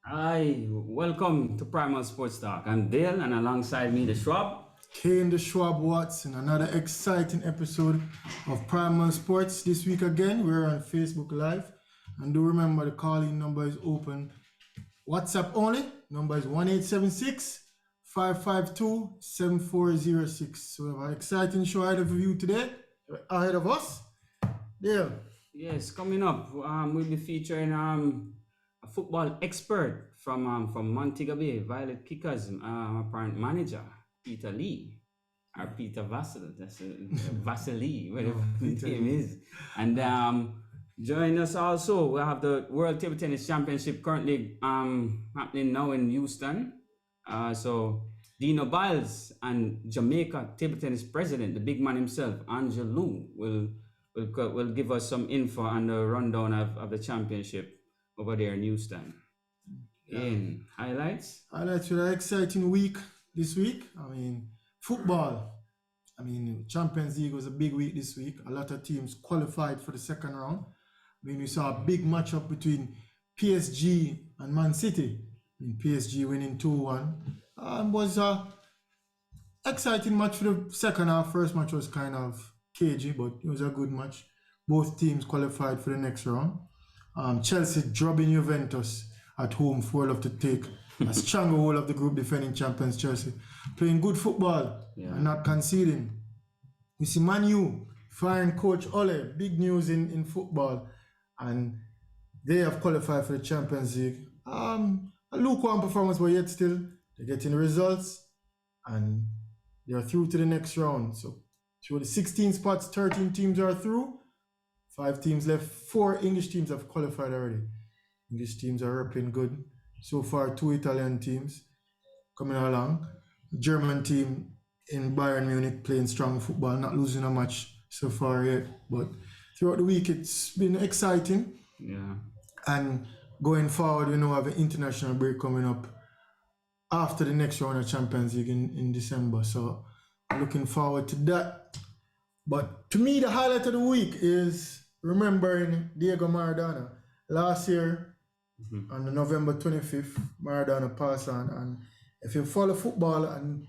Hi, welcome to Primal Sports Talk. I'm Dale, and alongside me, the Schwab. Kane the Schwab Watson, another exciting episode of Primal Sports. This week again, we're on Facebook Live. And do remember the calling number is open. WhatsApp only. Number is 1876 552 7406. So we have an exciting show ahead of you today. Ahead of us. Dale. Yes, coming up, we'll be featuring a football expert from Montego Bay, Violet Kickers, apparent manager, Peter Lee, or Peter Vassel, that's Vasily, whatever his name is. And join us also, we have the World Table Tennis Championship currently happening now in Houston. So Dino Byles and Jamaica Table Tennis President, the big man himself, Angelo, will give us some info on the rundown of the championship over there in Houston. In highlights? Highlights with an exciting week this week. Football. Champions League was a big week this week. A lot of teams qualified for the second round. We saw a big matchup between PSG and Man City. PSG winning 2-1. Was a exciting match for the second half. First match was kind of cagey, but it was a good match. Both teams qualified for the next round. Chelsea drubbing Juventus at home, 4-0 to take a stronger hold of the group, defending champions Chelsea. Playing good football and not conceding. We see Man U firing Coach Ole, big news in football, and they have qualified for the Champions League. A lukewarm performance, but yet still they're getting results and they're through to the next round. So through the 16 spots, 13 teams are through. 5 teams left. 4 English teams have qualified already. English teams are playing good. So far, 2 Italian teams coming along. German team in Bayern Munich playing strong football, not losing a match so far yet. But throughout the week, it's been exciting. Yeah. And going forward, we have an international break coming up after the next round of Champions League in December. So looking forward to that. But to me, the highlight of the week is remembering Diego Maradona. Last year, on the November 25th, Maradona passed on. And if you follow football and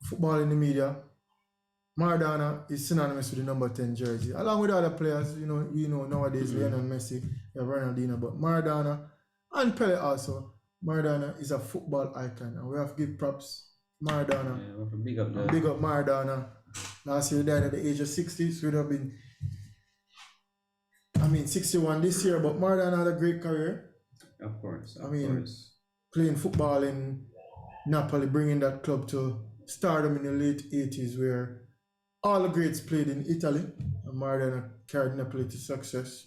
football in the media, Maradona is synonymous with the number 10 jersey. Along with other players, we know nowadays, Lionel Messi, you have Ronaldinho, but Maradona and Pele also. Maradona is a football icon, and we have to give props to Maradona. Yeah, we have to big up Big up Maradona. Last year he died at the age of 60, so it would have been 61 this year, but Maradona had a great career. Of course. Playing football in Napoli, bringing that club to stardom in the late 80s, where all the greats played in Italy, and Maradona carried Napoli to success.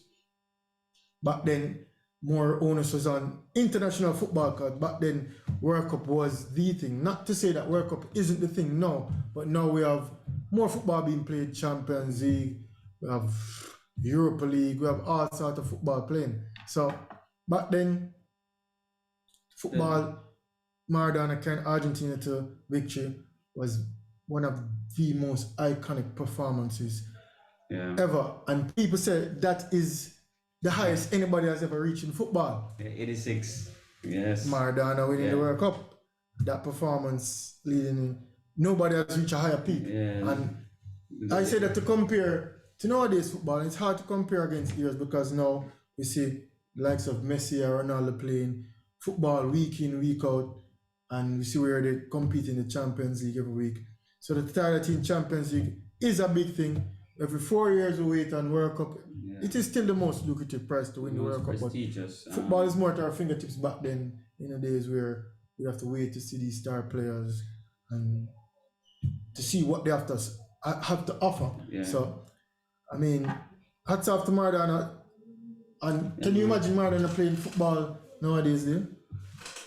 Back then, more onus was on international football, because back then, World Cup was the thing. Not to say that World Cup isn't the thing now, but now we have more football being played, Champions League, we have Europa League, we have all sorts of football playing. So back then, football, Maradona carrying Argentina to victory was one of the most iconic performances ever. And people say that is the highest anybody has ever reached in football. 86, yes. Maradona winning the World Cup. That performance leading in, nobody has reached a higher peak. Yeah. And I say that to compare to nowadays football, it's hard to compare against years, because now we see the likes of Messi or Ronaldo playing football week in, week out, and we see where they compete in the Champions League every week. So the title in Champions League is a big thing. Every 4 years we wait on World Cup. Yeah. It is still the most lucrative prize to win the World Cup. But football is more at our fingertips back then, in the days where we have to wait to see these star players and to see what they have to offer. Yeah. So, hats off to Maradona. And can you imagine Maradona playing football nowadays,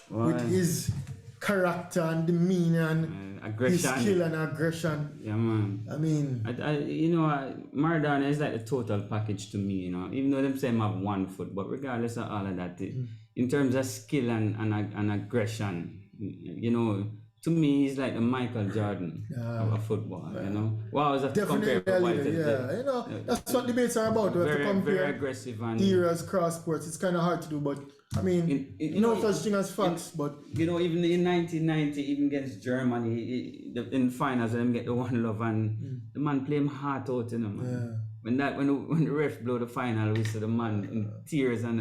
with his character and demeanor and aggression, his skill and aggression? Yeah, man. Maradona is like the total package to me. Even though them say him have one foot, but regardless of all of that, in terms of skill and aggression, to me, he's like the Michael Jordan of football. You know, we always have to compare Definitely a football leader, to you know, that's what debates are about. We have to very compare aggressive and eras, cross sports. It's kind of hard to do, but I mean, no such thing as facts, but you know, even in 1990, even against Germany, in the finals, them get the one love and the man play him heart out, you know, man. When the ref blow the final, we see the man in tears and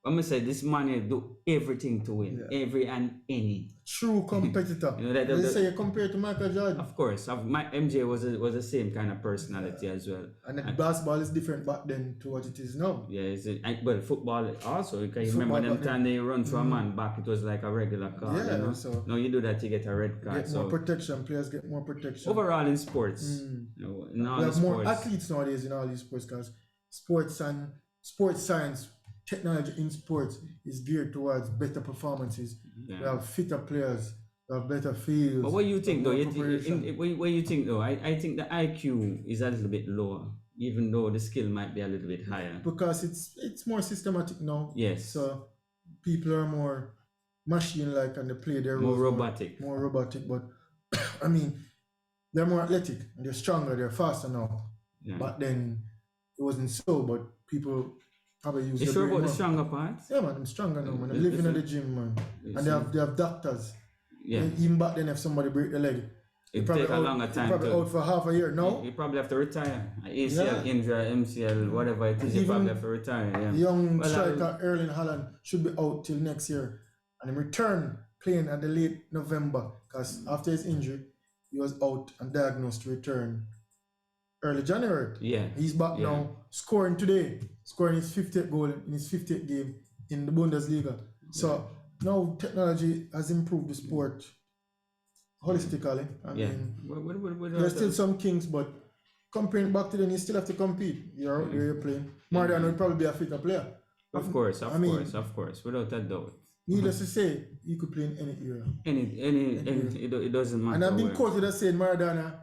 I'm gonna say this man here do everything to win, every and any. true competitor. You know, They say you compare to Michael Jordan. Of course, my MJ was the same kind of personality as well. And basketball is different back then to what it is now. Yeah, but football also, because you remember them time they run for a man back, it was like a regular card. Yeah, you know? so now you do that, you get a red card. Get more protection. Players get more protection. Overall in sports, in all we have sports, more athletes nowadays in all these sports because sports and sports science, technology in sports is geared towards better performances. Yeah. We have fitter players. We have better fields. But what do you think though? What you think though? I think the IQ is a little bit lower, even though the skill might be a little bit higher. Because it's more systematic now. Yes. So people are more machine-like and they play their More roles robotic. More robotic, but I mean, they're more athletic and they're stronger, they're faster now. Yeah. But then it wasn't so, but people probably use You their sure brain about the more. stronger parts? Yeah, man, I'm stronger now, man. I'm living at the gym, man. And they have doctors. Yeah. Even back then, if somebody break the leg, It take a longer time probably to. out for half a year. No, You probably have to retire. ACL injury, MCL, whatever it is, you Even probably have to retire. Yeah. young Well, striker Erling Haaland should be out till next year, and in return playing at the late November because after his injury, he was out and diagnosed to return early January. Yeah. He's back now, scoring today, scoring his 50th goal in his 50th game in the Bundesliga. So now technology has improved the sport holistically. I mean, there's still some kinks, but comparing back to then, you still have to compete. You're out there, you're playing. Maradona would probably be a fitter player. Of course, without a doubt. Needless to say, he could play in any era. It doesn't matter. And I've been where. quoted as saying Maradona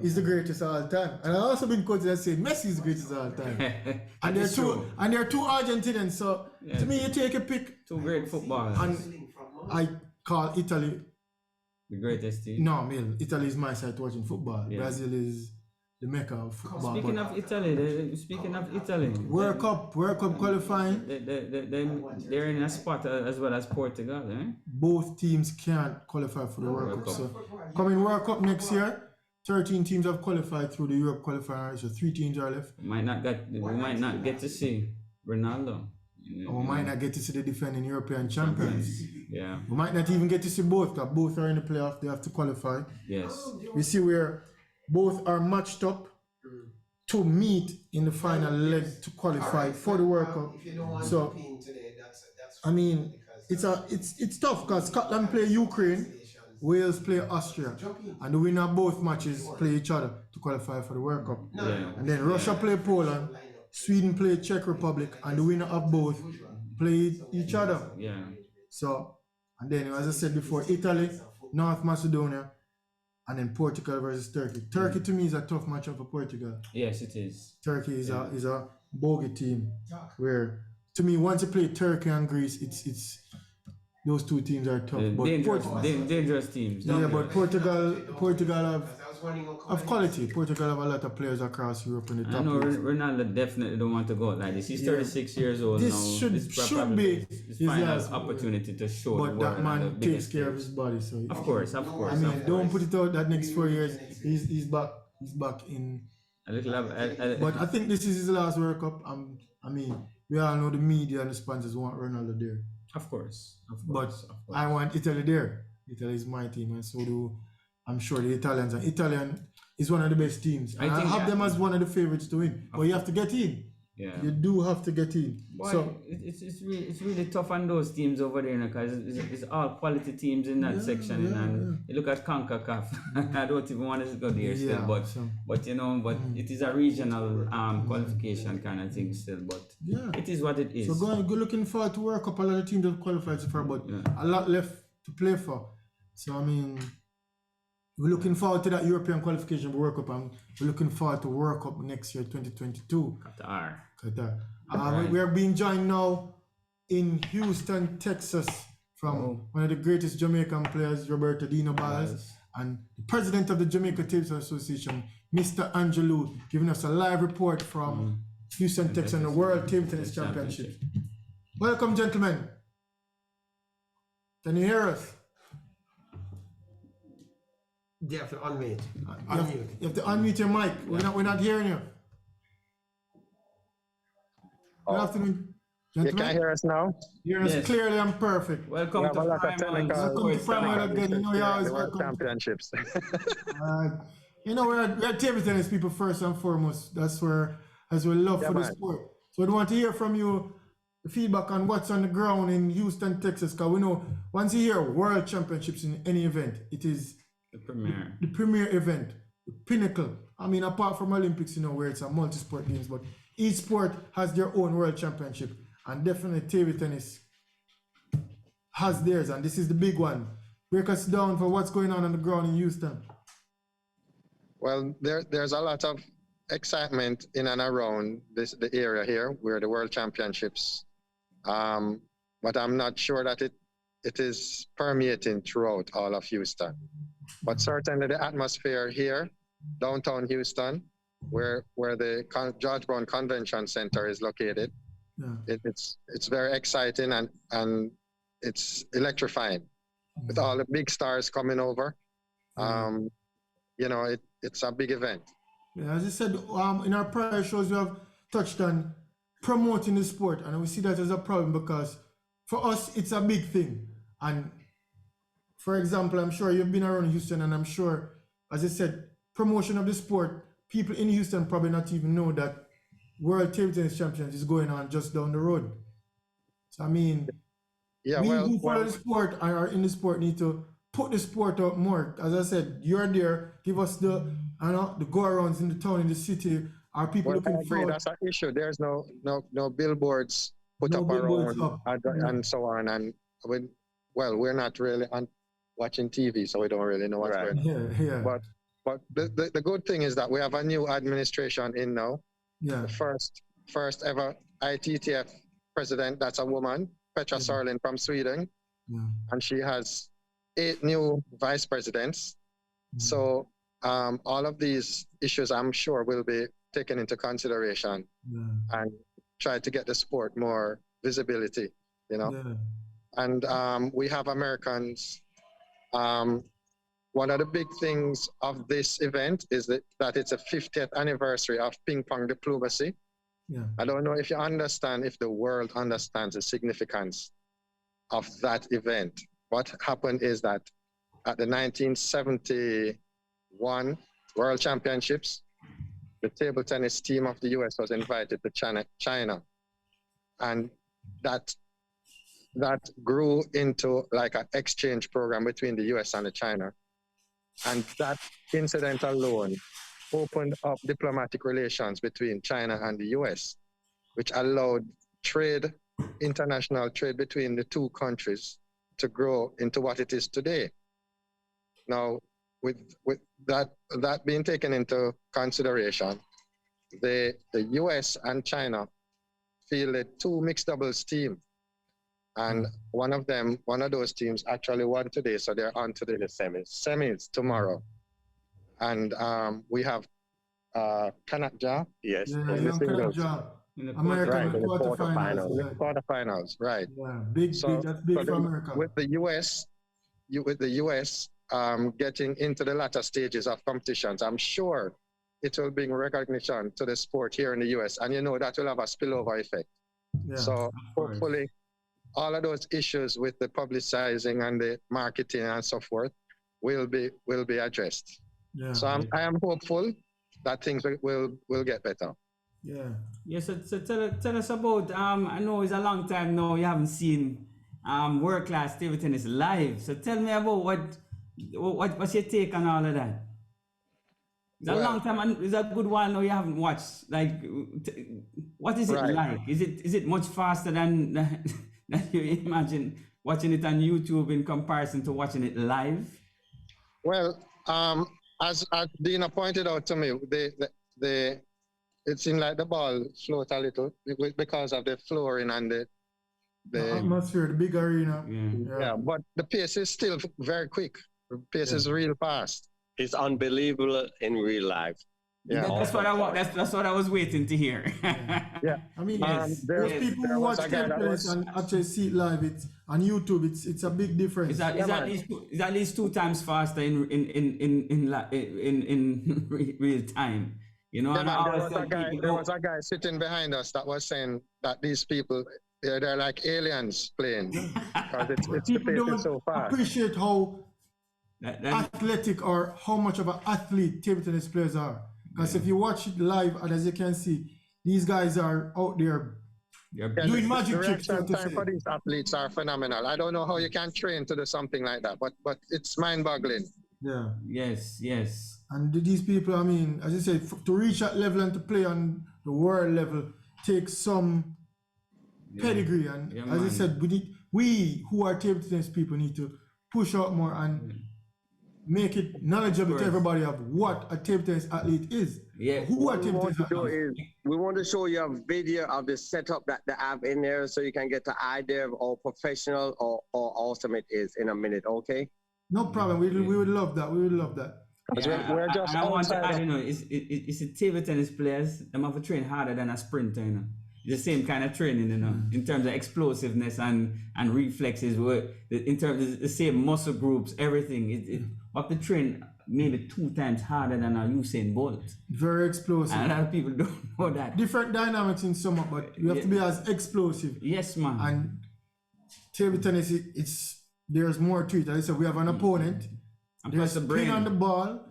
is the greatest of all time. And I've also been quoted as saying Messi is the greatest of all time. And they're two Argentinians. So to me, you take a pick. Two great footballers. And I call Italy The greatest team. no, man. Italy is my side watching football. Yeah. Brazil is the mecca of football. Speaking of Italy, World Cup qualifying, they're in a spot as well as Portugal, eh? both teams can't qualify for the World Cup. So coming World Cup next year, 13 teams have qualified through the Europe qualifier, so 3 teams are left. We might not get to see Ronaldo. Or we might not get to see the defending European champions. Yeah. We might not even get to see both, because both are in the playoff, they have to qualify. Yes. We see where both are matched up to meet in the final leg to qualify for the World Cup. So, I mean, it's tough because Scotland play Ukraine, Wales play Austria, and the winner of both matches play each other to qualify for the World Cup. Yeah. And then Russia play Poland, Sweden play Czech Republic, and the winner of both play each other. Yeah. So, and then as I said before, Italy, North Macedonia, and then Portugal versus Turkey. Turkey to me is a tough matchup for Portugal. Yes, it is. Turkey is a bogey team where, to me, once you play Turkey and Greece, it's those two teams are tough. But dangerous teams. Yeah, but Portugal have quality. Portugal have a lot of players across Europe in the top. I know leagues. Ronaldo definitely don't want to go out like this. He's 36 years old This now. should be his his final last opportunity to show the But world. that on the man biggest takes care of stage. his body. So Of course. I mean, don't put it out that next 4 years he's back in. A little But I think this is his last World Cup. I mean, we all know the media and the sponsors want Ronaldo there. Of course. But I want Italy there. Italy is my team, and so do I'm sure the Italians. And Italian is one of the best teams. And I have them as one of the favorites to win. But you have to get in. Yeah. You do have to get in. Boy, So it's really tough on those teams over there because it's all quality teams in that section. And you look at CONCACAF. I don't even want to go there still, but it is a regional qualification kind of thing still. But it is what it is. So go looking forward to World Cup. A lot of teams have qualified so far, but a lot left to play for. So I mean, we're looking forward to that European qualification for World Cup, and we're looking forward to World Cup next year, 2022. Qatar. We are being joined now in Houston, Texas, from one of the greatest Jamaican players, Roberto Byles, and the president of the Jamaica Tables Association, Mr. Angelo, giving us a live report from Houston, Texas, on the World Table Tennis Championship. Welcome, gentlemen. Can you hear us? You have to unmute. You have to unmute your mic. We're not hearing you. Good afternoon, gentlemen. You can hear us now? Hear us clearly and perfect. Welcome to Primal again. You know, you always welcome. Championships. You know, we're table tennis people first and foremost. That's where love for the sport. So we want to hear from you the feedback on what's on the ground in Houston, Texas. Because we know once you hear World Championships in any event, it is the premier event, the pinnacle. I mean, apart from Olympics, you know, where it's a multi-sport games, but each sport has their own World Championship, and definitely table tennis has theirs, and this is the big one. Break us down for what's going on the ground in Houston. Well, there's a lot of excitement in and around the area here where the World Championships, but I'm not sure that it is permeating throughout all of Houston. But certainly the atmosphere here, downtown Houston, where the George Brown Convention Center is located, it's very exciting and it's electrifying with all the big stars coming over. You know, it's a big event. Yeah, as I said, in our prior shows, we have touched on promoting the sport, and we see that as a problem because for us, it's a big thing. And for example, I'm sure you've been around Houston, and I'm sure, as I said, promotion of the sport, people in Houston probably not even know that World Table Tennis Champions is going on just down the road. So I mean, we who follow the sport and are in the sport need to put the sport up more. As I said, you're there, give us the go-arounds in the town, in the city. Are people looking forward? That's an issue. There's no billboards put up around and so on. And we're not really watching TV, so we don't really know what's going on. But the good thing is that we have a new administration in now. Yeah. The first ever ITTF president, that's a woman, Petra Sörling from Sweden. Yeah. And she has 8 new vice presidents. So all of these issues, I'm sure, will be taken into consideration and try to get the sport more visibility, you know. Yeah. And we have Americans. One of the big things of this event is that it's a 50th anniversary of ping pong diplomacy. Yeah. I don't know if you understand, if the world understands the significance of that event. What happened is that at the 1971 World Championships, the table tennis team of the US was invited to China. And that grew into like an exchange program between the US and China. And that incident alone opened up diplomatic relations between China and the US, which allowed international trade between the two countries to grow into what it is today. Now, with that being taken into consideration, the US and China fielded 2 mixed doubles teams. And one of those teams actually won today, so they're on to the semis tomorrow. And we have Kanakja, yes, in the singles. American quarterfinals, right? Yeah, that's big for America. With the US getting into the latter stages of competitions, I'm sure it will bring recognition to the sport here in the US, and you know that will have a spillover effect. Yeah, so hopefully all of those issues with the publicizing and the marketing and so forth will be addressed. Yeah. So I am hopeful that things will get better. Yeah. Yes. So tell us about. I know it's a long time now. You haven't seen world class table tennis live. So tell me about what's your take on all of that. It's a long time, and it's a good while now you haven't watched. Like, what is it like? Is it much faster than you imagine watching it on YouTube in comparison to watching it live? Well, as Dina pointed out to me, it seemed like the ball float a little because of the flooring and The atmosphere, the big arena. Yeah, but the pace is still very quick. The pace is real fast. It's unbelievable in real life. Yeah, That's what I want. That's what I was waiting to hear. yeah. I mean, Yes. those people there who was watch a guy that tennis was- and actually see it live, it's on YouTube. It's a big difference. It's at least 2 times faster in real time. You know, Yeah, and I man, there always was tell a guy. people, There was a guy sitting behind us that was saying that these people, they're like aliens playing because it's the People pace don't is so fast. appreciate how that- athletic or how much of an athlete table tennis players are. Because if you watch it live, and as you can see, these guys are out there they're Yeah, doing the magic tricks. So reaction to time say. for these athletes are phenomenal. I don't know how you can train to do something like that, but it's mind-boggling. Yeah. yes. And these people, I mean, as I said, to reach that level and to play on the world level takes some pedigree. And Yeah, as I man. said, we who are table tennis people need to push out more and make it knowledgeable to course. everybody of what a table tennis athlete is. Yeah. Who are What we table want tennis to do athletes? is we want to show you a video of the setup that they have in there so you can get the idea of how professional or awesome it is in a minute, okay? No problem. We would love that. We would love that. Yeah, We're just I want to outside add, of- you know, it's the table tennis players. Them have to train harder than a sprinter, you know. It's the same kind of training, you know, in terms of explosiveness and reflexes. In terms of the same muscle groups, everything. It have to train maybe 2 times harder than a Usain Bolt. Very explosive. And a lot of people don't know that. Different dynamics in summer, but you have to be as explosive. Yes, man. And table tennis, there's more to it. As I said, we have an opponent. And There's plus the spin brain. on the ball.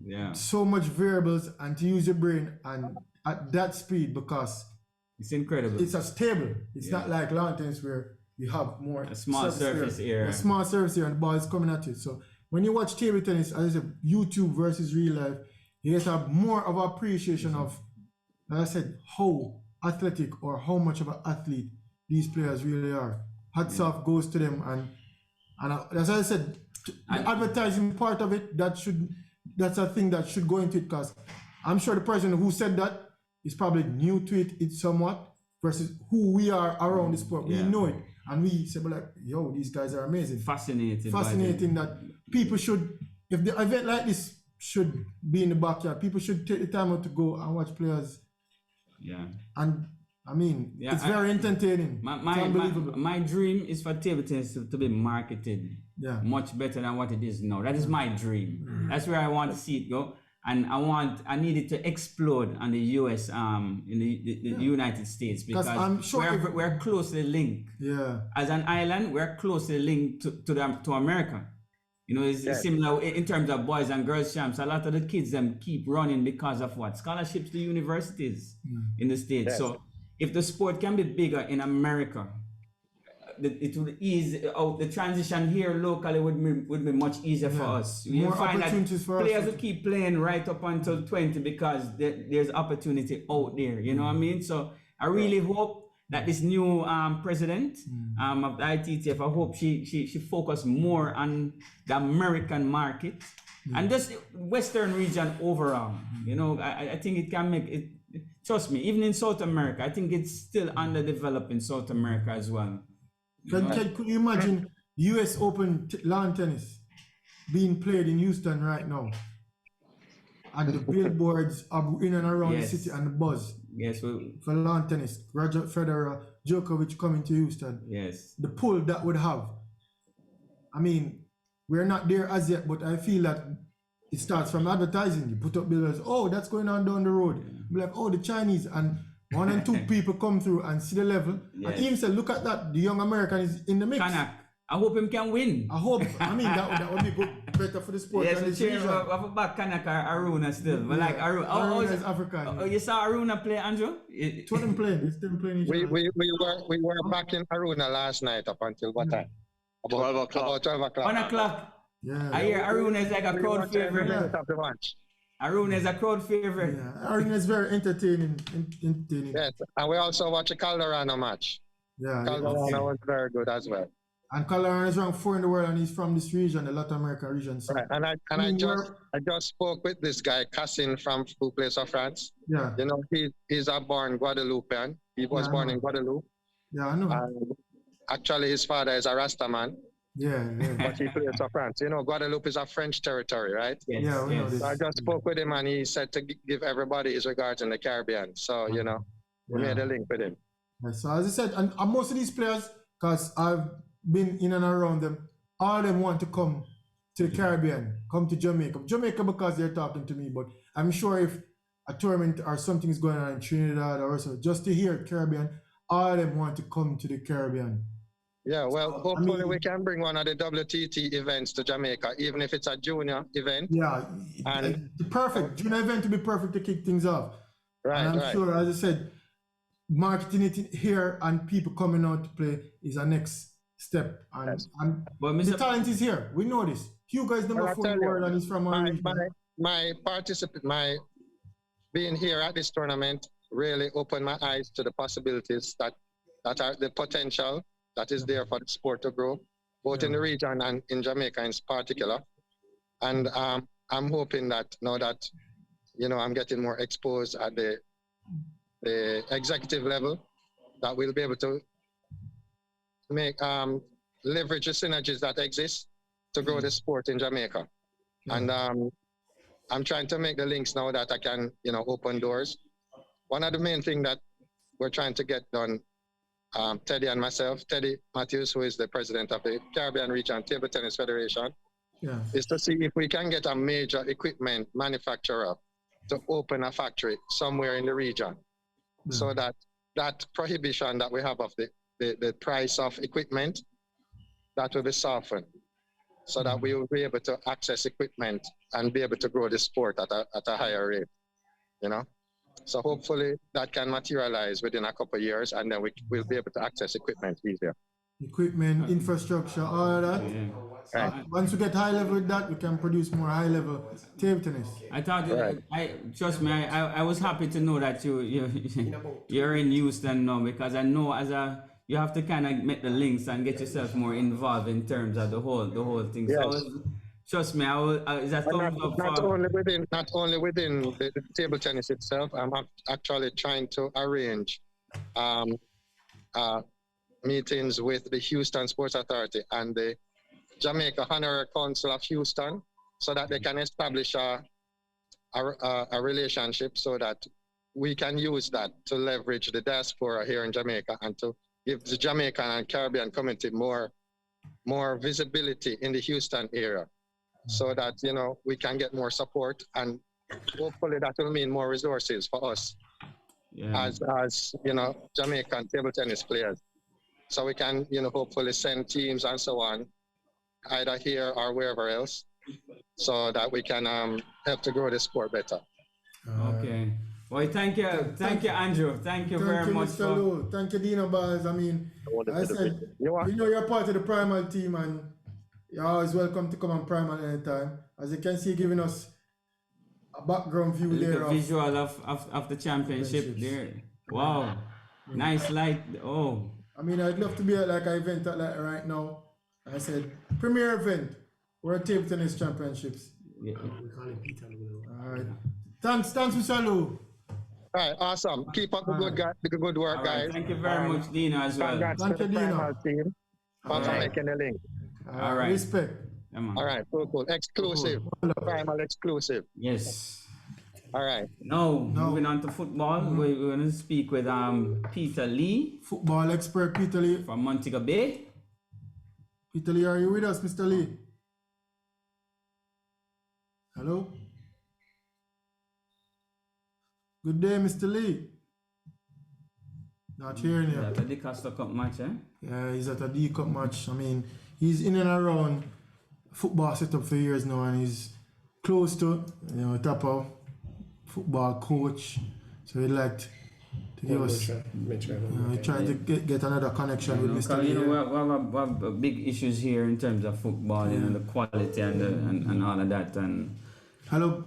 Yeah, So much variables, and to use your brain and at that speed, because it's incredible. it's a stable. It's not like lawn tennis where you have more A small surface area. A small surface area, and the ball is coming at you. So when you watch table tennis, as I said, YouTube versus real life, you just have more of appreciation of, like I said, how athletic or how much of an athlete these players really are. Hats off goes to them, and as I said, the advertising part of it, that's a thing that should go into it, because I'm sure the person who said that is probably new to it somewhat versus who we are around the sport. We Yeah. know it, and we say, like, yo, these guys are amazing. Fascinating. Fascinating that people should, if the event like this should be in the backyard, people should take the time out to go and watch players. Yeah. And I mean, Yeah, it's very entertaining. My, It's unbelievable. my dream is for table tennis to be marketed Yeah. much better than what it is now. That is my dream. That's where I want to see it go. And I need it to explode on the US, in the United States, because I'm sure we're closely linked. Yeah. As an island, we're closely linked to America. You know, it's similar in terms of boys and girls champs. A lot of the kids them keep running because of what? Scholarships to universities in the States. Yes. So if the sport can be bigger in America, it would ease out the transition here locally would be much easier for us. You More find that opportunities for us. players will keep playing right up until 20 because there's opportunity out there. You know what I mean? So I really hope that this new president of the ITTF, I hope she focus more on the American market and just Western region overall. You know, I think it can make it. Trust me, even in South America, I think it's still underdeveloped in South America as well. Could you imagine US Open lawn tennis being played in Houston right now? And the billboards are in and around Yes. the city and the buzz Yes, for lawn tennis. Roger Federer, Djokovic coming to Houston. yes. The pull that would have. I mean, we're not there as yet, but I feel that it starts from advertising. You put up billboards, oh, that's going on down the road. Be like, oh, the Chinese, and 1 and 2 people come through and see the level. Yes. And even say, look at that, the young American is in the mix. Kanak, I hope him can win. I hope, I mean, that would be good, better for the sport. Yes, and we this cheer region. of a back Kanak or Aruna still. But like Aruna, Aruna is African. Oh, you saw Aruna play, Andrew? It's what them playing. It's them playing each We other. were back in Aruna last night up until what time? 12 o'clock. About 12 o'clock. 1 o'clock. Yeah. I hear Aruna is like a We crowd watched every favorite. minute of the match. Aruna is a crowd favorite. Yeah. Aruna is very entertaining. Entertaining. Yes, and we also watched a Calderano match. Yeah. Calderano was very good as well. And Colorado is ranked 4 in the world, and he's from this region, the Latin American region. So, Right. And I mean, just spoke with this guy, Cassin from who plays for France. yeah. You know, he's a born Guadeloupean. He was Yeah, I born know. in Guadeloupe. Yeah, I know. Actually, his father is a Rastaman, Yeah, yeah. but he plays for France. You know, Guadeloupe is a French territory, right? Yes, Yeah, we know yes. this. So I just spoke with him and he said to give everybody his regards in the Caribbean. So, you know, we Yeah. made a link with him. Yeah, so as I said, and most of these players, because I've been in and around them, all of them want to come to the Caribbean, come to Jamaica. Jamaica because they're talking to me, but I'm sure if a tournament or something is going on in Trinidad or so, just to hear Caribbean, all of them want to come to the Caribbean. Yeah, well, So, hopefully we can bring one of the WTT events to Jamaica, even if it's a junior event. Yeah, And- perfect. Junior event to be perfect to kick things off. Right, And I'm right. sure, as I said, marketing it here and people coming out to play is a next step. And, Yes. and But the Mr. talent is here. We know this. Hugo is number Well, I 4 in tell the you, world and he's from our region. my being here at this tournament really opened my eyes to the possibilities that are the potential that is there for the sport to grow, both in the region and in Jamaica in particular. And I'm hoping that now that, you know, I'm getting more exposed at the executive level, that we'll be able to make leverage the synergies that exist to grow the sport in Jamaica. And I'm trying to make the links now that I can, you know, open doors. One of the main things that we're trying to get done, Teddy and myself, Teddy Matthews, who is the president of the Caribbean Region Table Tennis Federation, is to see if we can get a major equipment manufacturer to open a factory somewhere in the region, so that that prohibition that we have of the price of equipment, that will be softened, so that we will be able to access equipment and be able to grow the sport at a higher rate, you know? So hopefully that can materialize within a couple of years, and then we'll be able to access equipment easier. Equipment, infrastructure, all of that. Yeah. Right. Once we get high level with that, we can produce more high level table tennis. I thought you, Right. I trust me. I was happy to know that you're in Houston now, because I know you have to kind of make the links and get yourself more involved in terms of the whole thing. Yes. So trust me, is that thumbs up Not for only within the table tennis itself, I'm actually trying to arrange meetings with the Houston Sports Authority and the Jamaica Honorary Council of Houston, so that they can establish a relationship, so that we can use that to leverage the diaspora here in Jamaica and to give the Jamaican and Caribbean community more visibility in the Houston area, so that, you know, we can get more support, and hopefully that will mean more resources for us as you know, Jamaican table tennis players. So we can, you know, hopefully send teams and so on, either here or wherever else, so that we can help to grow the sport better. Okay. Well, thank you, Andrew. Thank you very much. Mr. Lou. Thank you, Dino Byles. I mean, I said, you know, you're part of the primal team, and you're always welcome to come on primal anytime. As you can see, giving us a background view there A visual of the championship there. Wow. Nice light. Oh. I mean, I'd love to be at like an event like right now. I said, premier event, World Table Tennis Championships. Yeah. All right. Thanks, Mr. Lou. All right, awesome. Keep up the good work, All right, guys. thank you very much, Dino, as well. Congrats Thank to the you, Dino. primal team for making the link. All right. Respect. Yeah, man. All right, cool. Exclusive. Primal exclusive. Yes. All right. Now, moving on to football, we're going to speak with Peter Lee Football expert Peter Lee. from Montego Bay. Peter Lee, are you with us, Mr. Lee? Hello? Good day, Mr. Lee. Not hearing you. That's a Costa Cup match, eh? Yeah, he's at a D Cup match. I mean, he's in and around football setup for years now, and he's close to, you know, top of football coach. So he'd like to give us, he tried to get another connection with Mr. Lee. You know, we have big issues here in terms of football, you know, the quality and all of that. And Hello.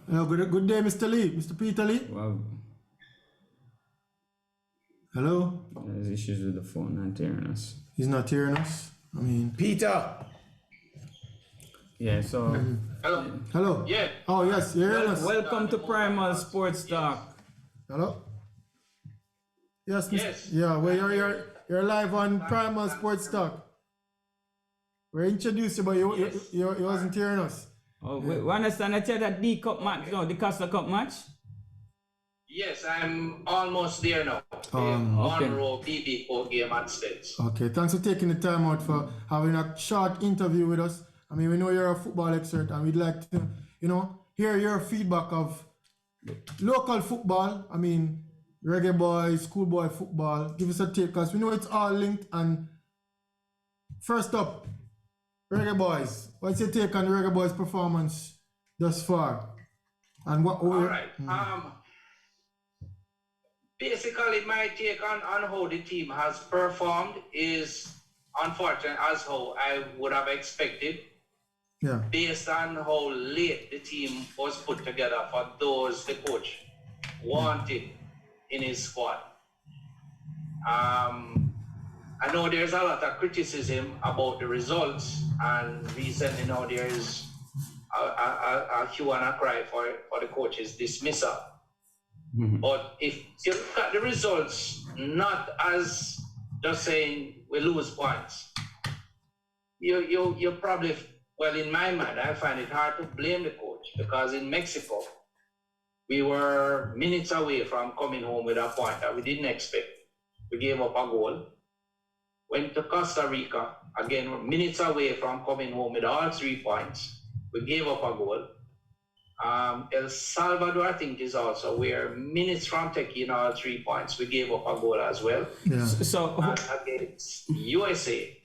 Hello, good day, Mr. Lee. Mr. Peter Lee. well, Hello. there's issues with the phone not hearing us. He's not hearing us. I mean, Peter. Yeah, so hello. Yeah. Oh yes, you're hearing us. welcome to Primal Sports Talk. Hello. Yes. Yes. Yeah. Well, You're live on Primal Sports Talk. We're introduced you, but you wasn't hearing us. Oh, we understand that you had that D Cup match, no, the Costa Cup match? Yes, I'm almost there now. okay. Monroe BB4 game at States. Okay, thanks for taking the time out for having a short interview with us. I mean, we know you're a football expert and we'd like to, hear your feedback of local football. I mean, reggae boys, schoolboy football. Give us a take because we know it's all linked. And first up, reggae boys. What's your take on the reggae boys' performance thus far? And what? All right. Basically, my take on how the team has performed is unfortunate as how I would have expected. Yeah. Based on how late the team was put together for those the coach wanted in his squad. I know there's a lot of criticism about the results, and recently now there's a hue and a cry for the coach's dismissal. Mm-hmm. But if you look at the results, not as just saying we lose points, you probably, well, in my mind, I find it hard to blame the coach because in Mexico, we were minutes away from coming home with a point that we didn't expect. We gave up a goal. Went to Costa Rica, again, we're minutes away from coming home with all 3 points. We gave up a goal. El Salvador, I think, is also where minutes from taking all 3 points, we gave up a goal as well. Yeah. So And against USA,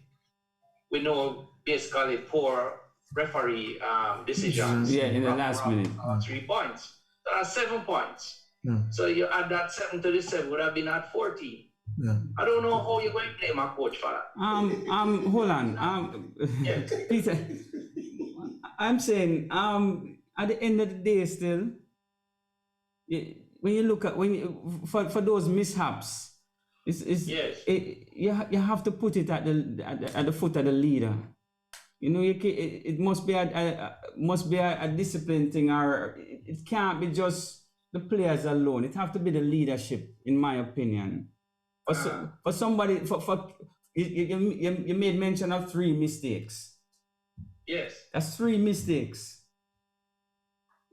we know basically 4 referee decisions. Yeah, in the last minute. 3 points. So that's 7 points. Yeah. So you add that 7 to the 7 would have been at 14. Yeah. I don't know how you're going to blame a coach for that. Hold on. Yeah. Peter, I'm saying, at the end of the day, still, when you look at for those mishaps, Yes. you have to put it at the foot of the leader. It must be a discipline thing, or it can't be just the players alone. It have to be the leadership, in my opinion. For somebody, you made mention of 3 mistakes. Yes. That's 3 mistakes.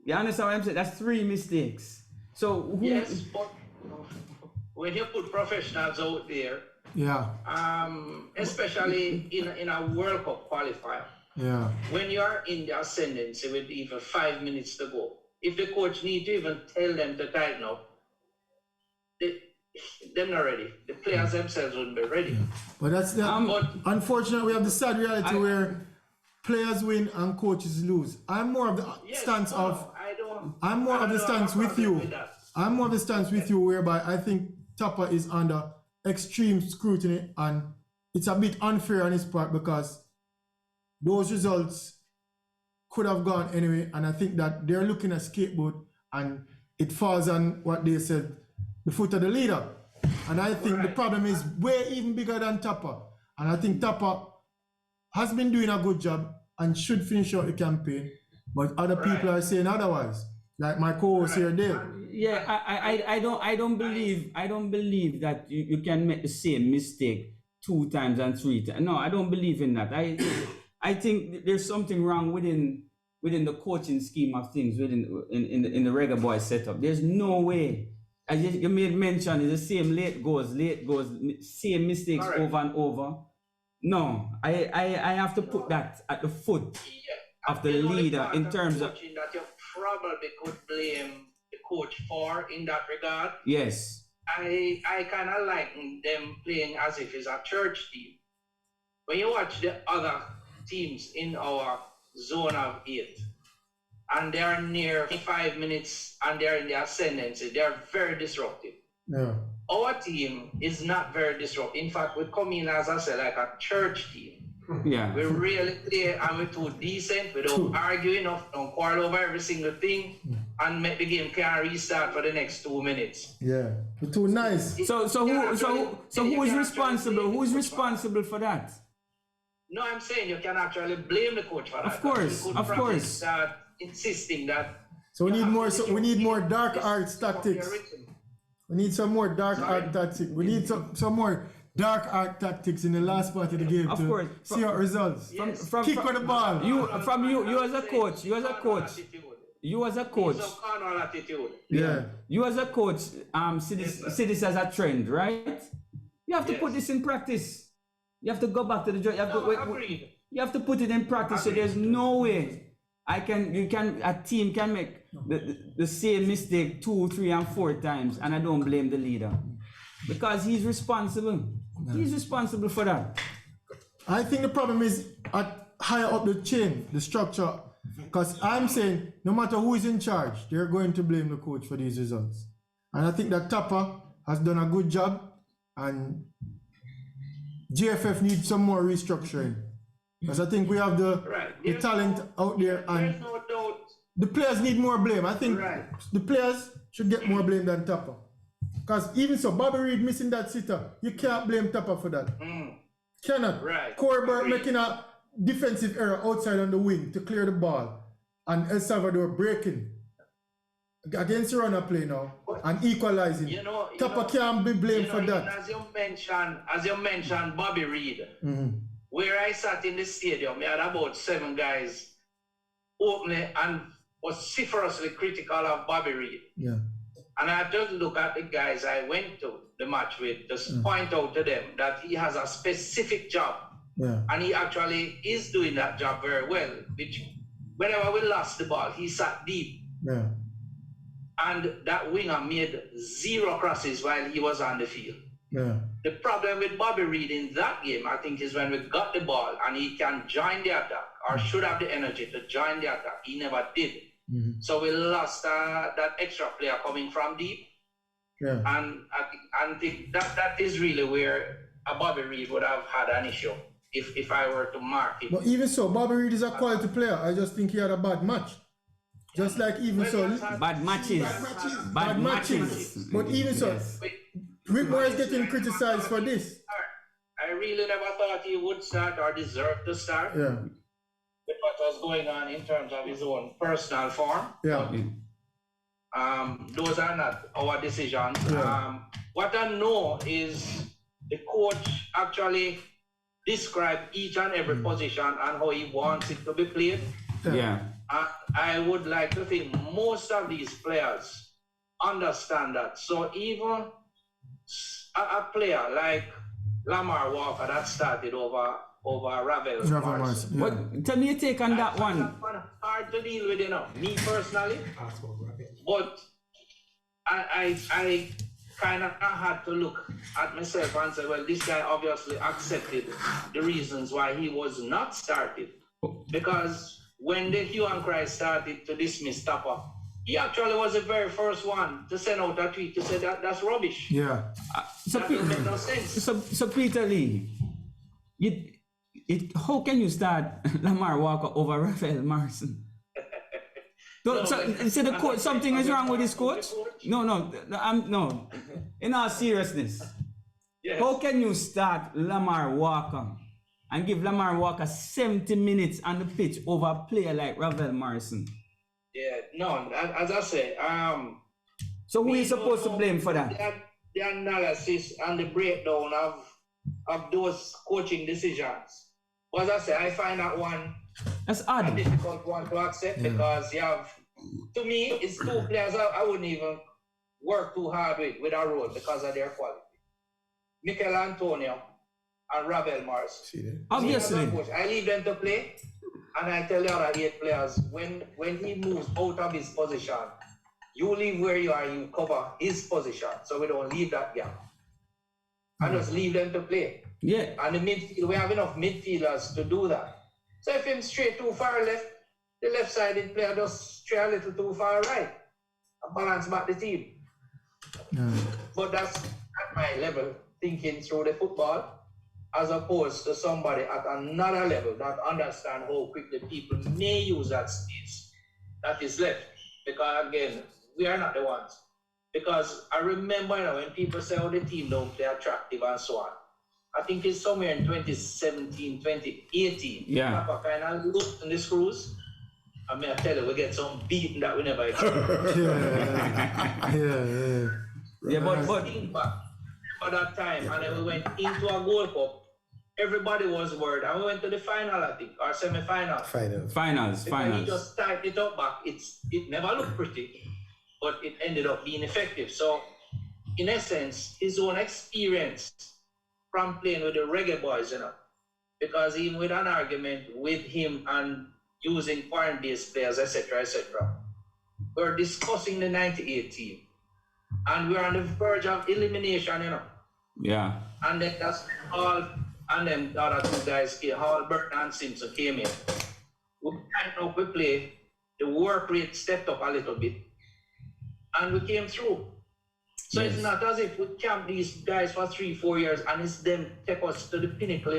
You understand what I'm saying? That's 3 mistakes. So Yes, but when you put professionals out there, Yeah. especially in a World Cup qualifier, Yeah. when you are in the ascendancy with even 5 minutes to go, if the coach need to even tell them to tighten up, they're not ready. The players themselves wouldn't be ready. But that's the unfortunate. We have the sad reality where players win and coaches lose. I'm more of the stance of. I'm more of the stance with you. I'm more of the stance with you, whereby I think Tapa is under extreme scrutiny, and it's a bit unfair on his part because those results could have gone anyway, and I think that they're looking at scapegoat, and it falls on what they said, the foot of the leader. And I think the problem is way even bigger than Tapa. And I think Tapa has been doing a good job and should finish out the campaign, but other people are saying otherwise. Like my co-host here, Dave. Yeah, I don't believe that you can make the same mistake 2 times and 3 times. No, I don't believe in that. I think there's something wrong within the coaching scheme of things in the Reggae Boy setup. There's no way. As you made mention, it's the same late goes, same mistakes over and over. No, I have to put that at the foot of the leader in terms of that you probably could blame the coach for in that regard. Yes. I kind of liken them playing as if it's a church team. When you watch the other teams in our zone of 8, and they're near 5 minutes and they're in the ascendancy, they're very disruptive. Yeah. Our team is not very disruptive. In fact, we come in, as I said, like a church team. Yeah. We really play and we're too decent. We don't argue enough, don't quarrel over every single thing, and make the game can restart for the next 2 minutes. Yeah. We're too nice. So who is responsible? Who is responsible for that? No, I'm saying you can actually blame the coach for that. Of course. Insisting that. So we need more. So we need more dark arts tactics. We need some more dark art tactics. We need some more dark art tactics in the last part of the game Of to course. see out results. Kick on the ball. You as a coach, you as a coach, Some carnal attitude. Yeah. you as a coach, see this as a trend, right? You have to put this in practice. You have to go back to the drawing. Agreed. You have to put it in practice. So there's no way a team can make the same mistake 2, 3, and 4 times, and I don't blame the leader because he's responsible. He's responsible for that. I think the problem is at higher up the chain, the structure. Because I'm saying no matter who is in charge, they're going to blame the coach for these results. And I think that Tapper has done a good job, and GFF needs some more restructuring. Because I think we have the talent out there, and There's no doubt. the players need more blame. I think Right. the players should get more blame than Tapper. Because even so, Bobby Reed missing that sitter, you can't blame Tapper for that. Cannot. Right. Corey Burke Agreed. making a defensive error outside on the wing to clear the ball, and El Salvador breaking against the runner play now and equalizing. Tapper can't be blamed for that. As you mentioned, Bobby Reed, where I sat in the stadium, we had about 7 guys openly and vociferously critical of Bobby Reed. Yeah. And I just look at the guys I went to the match with, just point out to them that he has a specific job. Yeah. And he actually is doing that job very well, which whenever we lost the ball, he sat deep. Yeah. And that winger made 0 crosses while he was on the field. Yeah. The problem with Bobby Reed in that game, I think, is when we got the ball and he can join the attack or should have the energy to join the attack. He never did. So we lost that extra player coming from deep. Yeah. And I think that is really where a Bobby Reed would have had an issue if I were to mark it. But even so, Bobby Reed is a quality player. I just think he had a bad match. Just like even so, Bad matches. Bad matches. but even so, Whitmore is getting criticized for this. I really never thought he would start or deserve to start Yeah. with what was going on in terms of his own personal form. Yeah. Those are not our decisions. Yeah. What I know is the coach actually described each and every position and how he wants it to be played. Yeah. I would like to think most of these players understand that. So even a player like Lamar Walker that started over Ravel Mars. Yeah. But tell me your take on that one. Hard to deal with, me personally. But I kind of had to look at myself and say, well, this guy obviously accepted the reasons why he was not started. Because when the hue and cry started to dismiss Tapper, he actually was the very first one to send out a tweet to say that's rubbish. Yeah. So, That doesn't make no sense. so Peter Lee, how can you start Lamar Walker over Rafael Marson? So the coach, something is wrong with this coach? No. In all seriousness, Yes. how can you start Lamar Walker and give Lamar Walker 70 minutes on the pitch over a player like Ravel Marson? Yeah, no, as I say, So who is supposed to blame for that? the analysis and the breakdown of those coaching decisions. As I say, I find that one That's a odd. difficult one to accept because you have, to me, it's 2 players I wouldn't even work too hard with a role because of their quality. Mikel Antonio and Ravel Mars. Obviously. I leave them to play, and I tell the other 8 players, when he moves out of his position, you leave where you are, you cover his position, so we don't leave that gap. And just leave them to play. Yeah. And the midfield, we have enough midfielders to do that. So if him straight too far left, the left-sided player just stray a little too far right and balance back the team. But that's at my level, thinking through the football, as opposed to somebody at another level that understand how quickly people may use that space that is left. Because again, we are not the ones. Because I remember when people say, oh, the team don't play attractive and so on. I think it's somewhere in 2017, 2018. Yeah. Papa kind of looked in the screws. I mean, I tell you, we get some beating that we never expected. Yeah, but at that time, and then we went into a Gold Cup. Everybody was worried, and we went to the final, I think, or semi-final. Finals. He just tied it up back. It never looked pretty, but it ended up being effective. So, in essence, his own experience from playing with the reggae boys, because even with an argument with him and using foreign-based players, etc., we're discussing the 98 team, and we're on the verge of elimination, Yeah. And then that's all, and then the other two guys, Albert and Simpson, came in. We tightened up, we play, the work rate stepped up a little bit, and we came through. So It's not as if we camp these guys for 3-4 years and it's them take us to the pinnacle,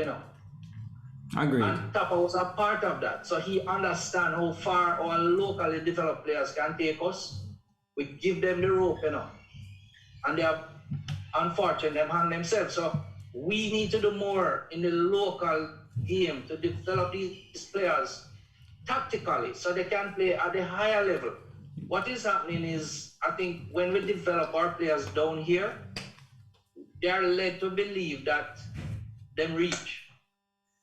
Agreed. And Tapa was a part of that. So he understands how far our locally developed players can take us. We give them the rope, and they are unfortunate, them hang themselves. So we need to do more in the local game to develop these players tactically so they can play at a higher level. What is happening is, I think when we develop our players down here, they are led to believe that them reach.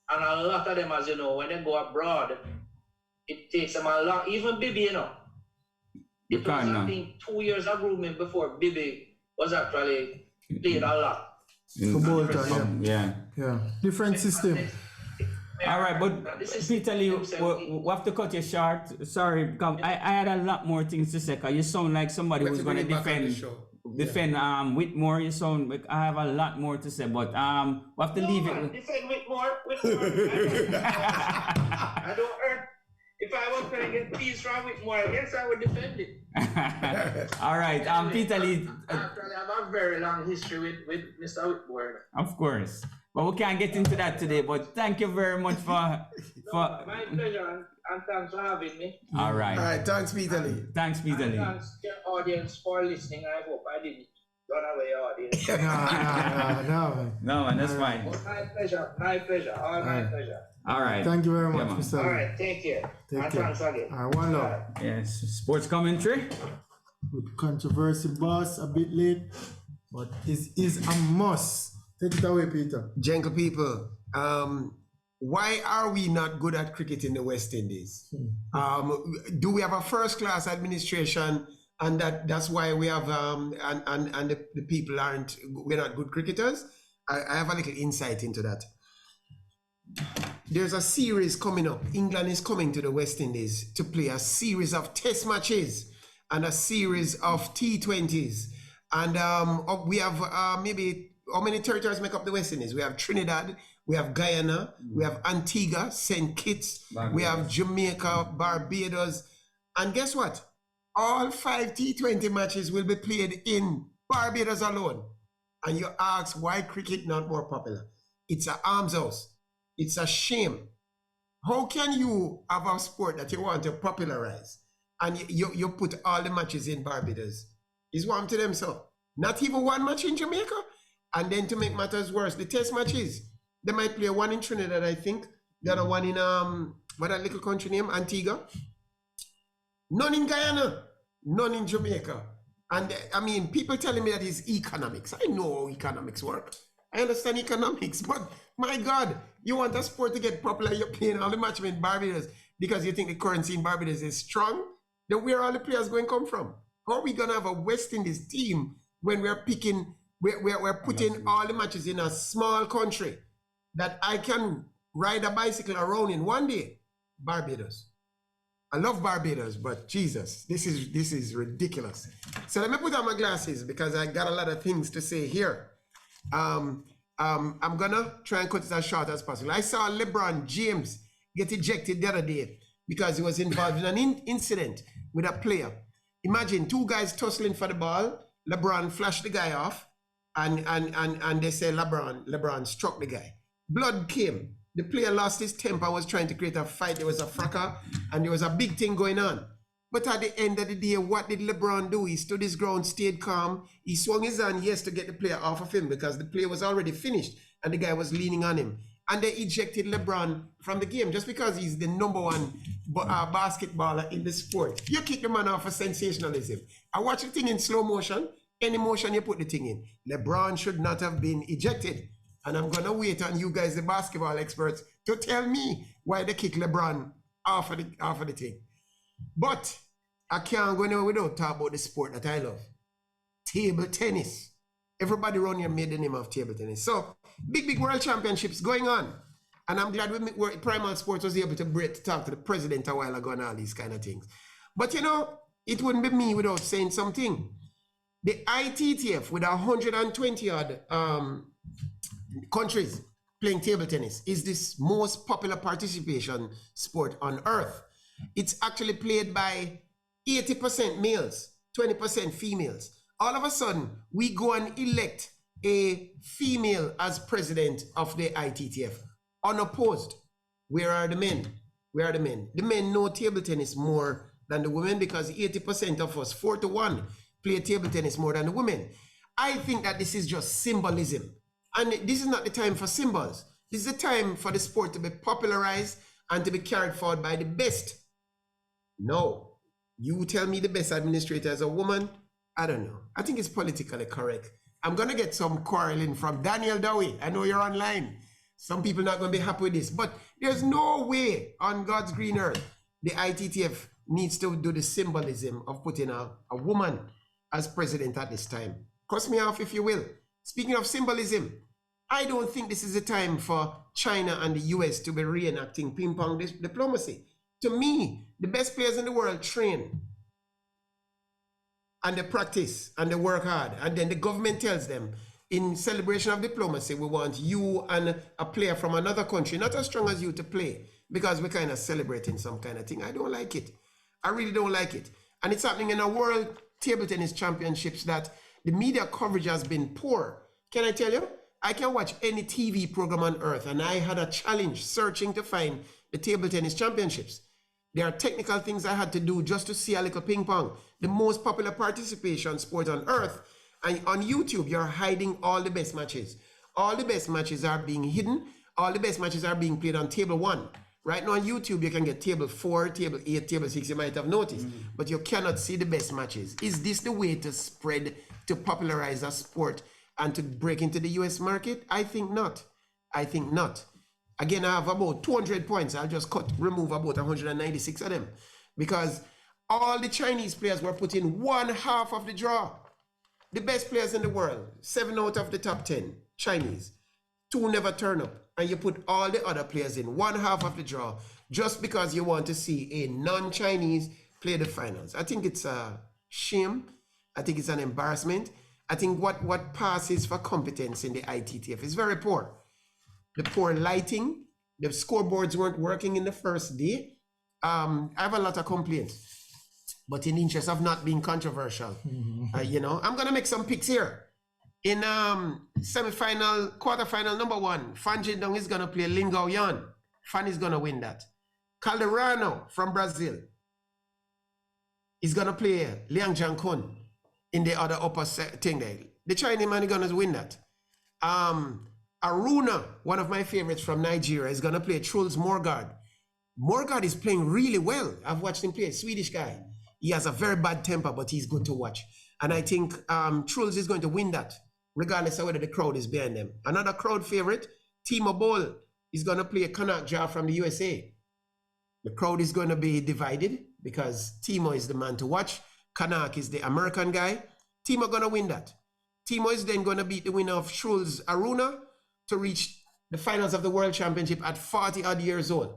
And a lot of them, as you know, when they go abroad, it takes them a lot. Even Bibi, It was, I think, 2 years of grooming before Bibi was actually played a lot. For Bolton, Yeah. Different system. All right, but Peter Lee, we have to cut you short. Sorry, because I had a lot more things to say. Cause you sound like somebody who's going to defend Whitmore. You sound like I have a lot more to say, but we have to leave it. Defend Whitmore. I don't earn. If I was going to get peace from Whitmore, I guess I would defend it. All right, Peter Lee. Actually, I have a very long history with Mr. Whitmore. Of course. But we can't get into that today. But thank you very much for my pleasure, and thanks for having me. All right. All right, thanks, Peter Lee. Thanks, Peter Lee. Thanks to your audience for listening. I hope I didn't run away, audience. No, man, that's fine. My pleasure. My pleasure. All right. Thank you very much, Mr. All right, take care. Take care. Thanks again. All right, one love. Yes, sports commentary. With controversy, boss, a bit late, but it is a must. Take it away, Peter. Gentle people, why are we not good at cricket in the West Indies? Do we have a first-class administration, and that's why we have and the people we're not good cricketers? I have a little insight into that. There's a series coming up. England is coming to the West Indies to play a series of test matches and a series of T20s, and we have maybe. How many territories make up the West Indies? We have Trinidad, we have Guyana, we have Antigua, St. Kitts, we have Jamaica, Barbados, and guess what? All 5 T20 matches will be played in Barbados alone. And you ask, why cricket not more popular? It's an arms house. It's a shame. How can you have a sport that you want to popularize and you put all the matches in Barbados? It's one to them, so. Not even one match in Jamaica? And then to make matters worse, the test matches, they might play one in Trinidad, I think. The other one in, what that little country name, Antigua. None in Guyana, none in Jamaica. And I mean, people telling me that it's economics. I know how economics work. I understand economics, but my God, you want a sport to get popular, you're playing all the matches in Barbados because you think the currency in Barbados is strong? Then where are all the players going to come from? How are we going to have a West Indies team when we're picking... We're putting all the matches in a small country that I can ride a bicycle around in one day? Barbados. I love Barbados, but Jesus, this is ridiculous. So let me put on my glasses because I got a lot of things to say here. I'm gonna try and cut it as short as possible. I saw LeBron James get ejected the other day because he was involved in an incident with a player. Imagine 2 guys tussling for the ball. LeBron flashed the guy off. And they say LeBron struck the guy. Blood came. The player lost his temper, was trying to create a fight. There was a fracas, and there was a big thing going on. But at the end of the day, what did LeBron do? He stood his ground, stayed calm. He swung his hand, yes, to get the player off of him because the play was already finished, and the guy was leaning on him. And they ejected LeBron from the game just because he's the #1 basketballer in the sport. You kick the man off for sensationalism. I watched the thing in slow motion. Any motion you put the thing in. LeBron should not have been ejected. And I'm gonna wait on you guys, the basketball experts, to tell me why they kick LeBron off of the thing. But I can't go anywhere without talk about the sport that I love. Table tennis. Everybody around here made the name of table tennis. So big world championships going on. And I'm glad Primal Sports was able to talk to the president a while ago and all these kind of things. But you know, it wouldn't be me without saying something. The ITTF with 120 odd countries playing table tennis is this most popular participation sport on earth. It's actually played by 80% males, 20% females. All of a sudden, we go and elect a female as president of the ITTF, unopposed. Where are the men? Where are the men? The men know table tennis more than the women because 80% of us, 4-1, play table tennis more than the women. I think that this is just symbolism. And this is not the time for symbols. This is the time for the sport to be popularized and to be carried forward by the best. No, you tell me the best administrator is a woman. I don't know. I think it's politically correct. I'm going to get some quarreling from Daniel Dowie. I know you're online. Some people not going to be happy with this. But there's no way on God's green earth the ITTF needs to do the symbolism of putting a woman as president at this time. Cross me off if you will. Speaking of symbolism, I don't think this is the time for China and the US to be reenacting ping pong diplomacy. To me, the best players in the world train and they practice and they work hard. And then the government tells them, in celebration of diplomacy, we want you and a player from another country, not as strong as you, to play because we're kind of celebrating some kind of thing. I don't like it. I really don't like it. And it's happening in a world table tennis championships that the media coverage has been poor. Can I tell you? I can watch any TV program on earth, and I had a challenge searching to find the table tennis championships. There are technical things I had to do just to see a little ping pong, the most popular participation sport on earth. And on YouTube, you're hiding all the best matches. All the best matches are being hidden. All the best matches are being played on table 1. Right now on YouTube, you can get table 4, table 8, table 6, you might have noticed, but you cannot see the best matches. Is this the way to spread, to popularize a sport and to break into the US market? I think not. I think not. Again, I have about 200 points. I'll just remove about 196 of them because all the Chinese players were put in one half of the draw. The best players in the world, 7 out of the top 10, Chinese. 2 never turn up. And you put all the other players in one half of the draw just because you want to see a non-Chinese play the finals. I think it's a shame. I think it's an embarrassment. I think what passes for competence in the ITTF is very poor. The poor lighting, the scoreboards weren't working in the first day. I have a lot of complaints. But in the interest of not being controversial, you know, I'm going to make some picks here. In semi-final, quarter-final number 1, Fan Jindong is going to play Lin Gao Yan. Fan is going to win that. Calderano from Brazil is going to play Liang Jiankun in the other upper thing there. The Chinese man is going to win that. Aruna, one of my favorites from Nigeria, is going to play Truls Morgard. Morgard is playing really well. I've watched him play, Swedish guy. He has a very bad temper, but he's good to watch. And I think Truls is going to win that, regardless of whether the crowd is behind them. Another crowd favorite, Timo Boll, is going to play Kanak Ja from the USA. The crowd is going to be divided because Timo is the man to watch. Kanak is the American guy. Timo going to win that. Timo is then going to beat the winner of Truls Aruna to reach the finals of the World Championship at 40-odd years old.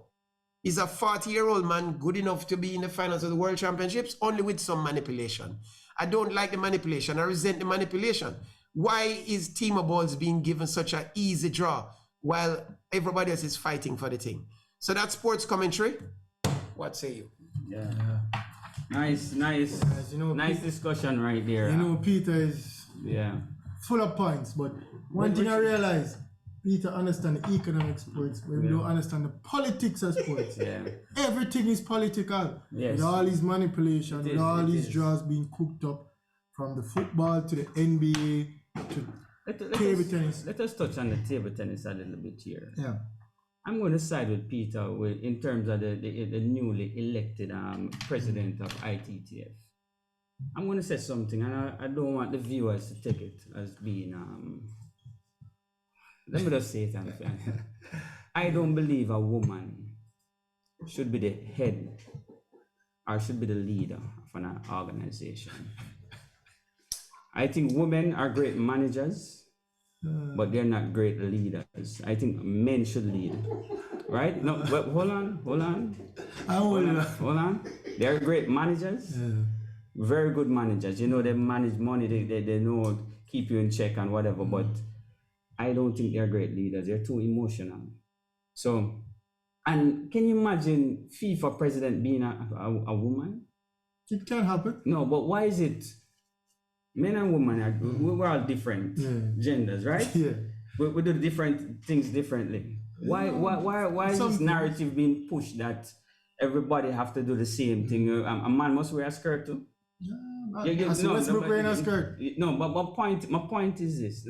Is a 40-year-old man good enough to be in the finals of the World Championships? Only with some manipulation. I don't like the manipulation. I resent the manipulation. Why is Timo Bolls being given such an easy draw while everybody else is fighting for the thing? So that's sports commentary. What say you? Yeah. Nice, you know, nice discussion right there. You know, Peter is full of points, but one thing I realize, Peter understands the economic sports, but we don't understand the politics of sports. Everything is political. Yes. With all these manipulations, with all these draws being cooked up, from the football to the NBA to table tennis. Let us touch on the table tennis a little bit here. Yeah. I'm going to side with Peter in terms of the newly elected president of ITTF. I'm going to say something, and I don't want the viewers to take it as being let me just say it. I don't believe a woman should be the head or should be the leader of an organization. I think women are great managers, but they're not great leaders. I think men should lead, right? No, but hold on. They're great managers, very good managers. You know, they manage money, they know keep you in check and whatever, but I don't think they're great leaders. They're too emotional. So, and can you imagine FIFA president being a woman? It can happen. No, but why is it men and women we're all different genders, right? Yeah. We do different things differently. Why is this narrative being pushed that everybody have to do the same thing? A man must wear a skirt too. Wearing a skirt. No, but my point is this.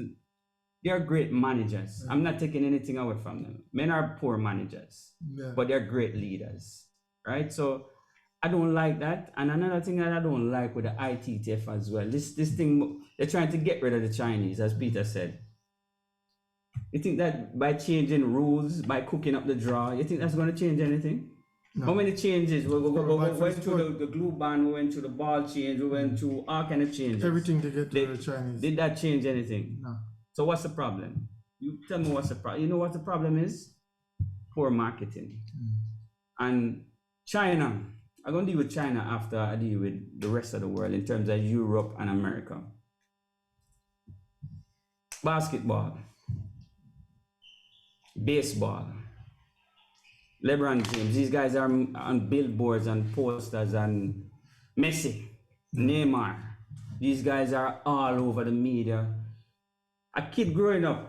They are great managers. I'm not taking anything away from them. Men are poor managers, but they're great leaders, right? So I don't like that. And another thing that I don't like with the ITTF as well, this thing, they're trying to get rid of the Chinese, as Peter said. You think that by changing rules, by cooking up the draw, you think that's going to change anything? No. How many changes? We went through the glue ban, we went through the ball change, we went through all kind of changes. Everything to get to the Chinese. Did that change anything? No. So what's the problem? You tell me what's the problem. You know what the problem is? Poor marketing. And China, I'm going to deal with China after I deal with the rest of the world in terms of Europe and America. Basketball, baseball, LeBron James, these guys are on billboards and posters, and Messi, Neymar, these guys are all over the media. A kid growing up,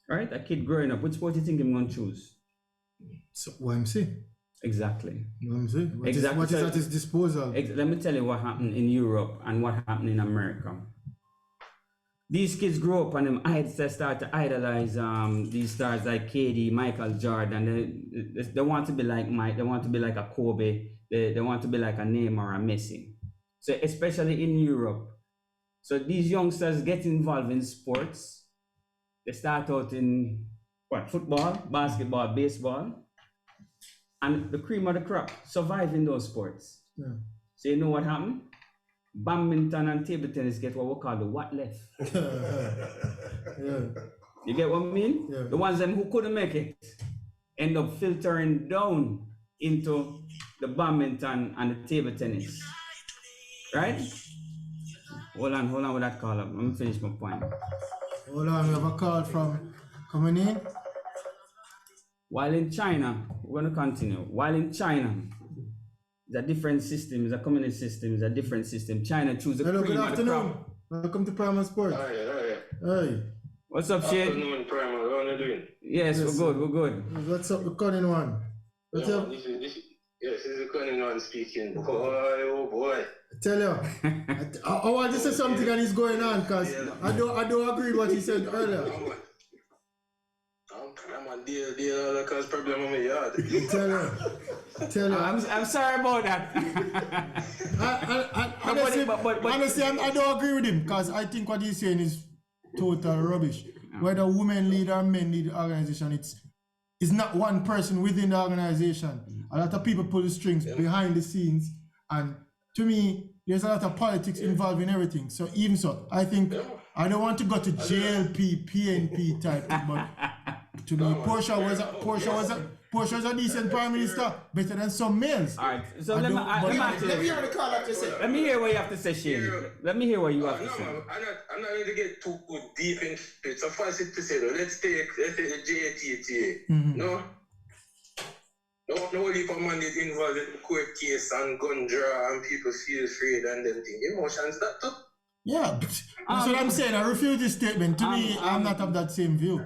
right? A kid growing up, which sport do you think I'm going to choose? So, YMC. Exactly. YMC. What is at his disposal? Let me tell you what happened in Europe and what happened in America. These kids grow up and they start to idolize these stars like KD, Michael Jordan. They want to be like Mike, they want to be like a Kobe, they want to be like a Neymar or a Messi. So especially in Europe. So these youngsters get involved in sports. They start out in football, basketball, baseball, and the cream of the crop survive in those sports. Yeah. So you know what happened? Badminton and table tennis get what we call the what left. You get what I mean? Yeah. The ones who couldn't make it end up filtering down into the badminton and the table tennis. Right? Hold on with that call up. Let me finish my point. Hold on, we have a call from coming in. While in China, we're going to continue. While in China, it's a different system, it's a communist system, it's a different system. China choose the Hello, cream good of the crop. afternoon. Welcome to Primal Sports. Hey. What's up, Shane? Afternoon, Primal. How are you doing? Yes, we're good. What's up, the cunning one? This is the cunning one speaking. Boy, oh boy. I tell you, I want to say something that is going on because I don't agree with what he said earlier. I'm on deal cause problem on my yard. Tell you. I'm sorry about that. Honestly, I don't agree with him because I think what he's saying is total rubbish. Whether women lead or men lead the organization, it's not one person within the organization. A lot of people pull the strings behind the scenes, and to me, there's a lot of politics involved in everything. So even so, I think I don't want to go to JLP, PNP type thing, but to me, Portia was a decent prime minister, better than some males. All right, so let me hear what you have to say, Shane. Let me hear what you have to say. I'm not going to get too deep into it. Suffice it to say, though, let's take the JTTA. Mm-hmm. No heap of money is involved in the court case and gun draw and people feel afraid and them things. Emotions, that too. Yeah, that's what I'm saying. I refute this statement. To me, I'm not of that same view.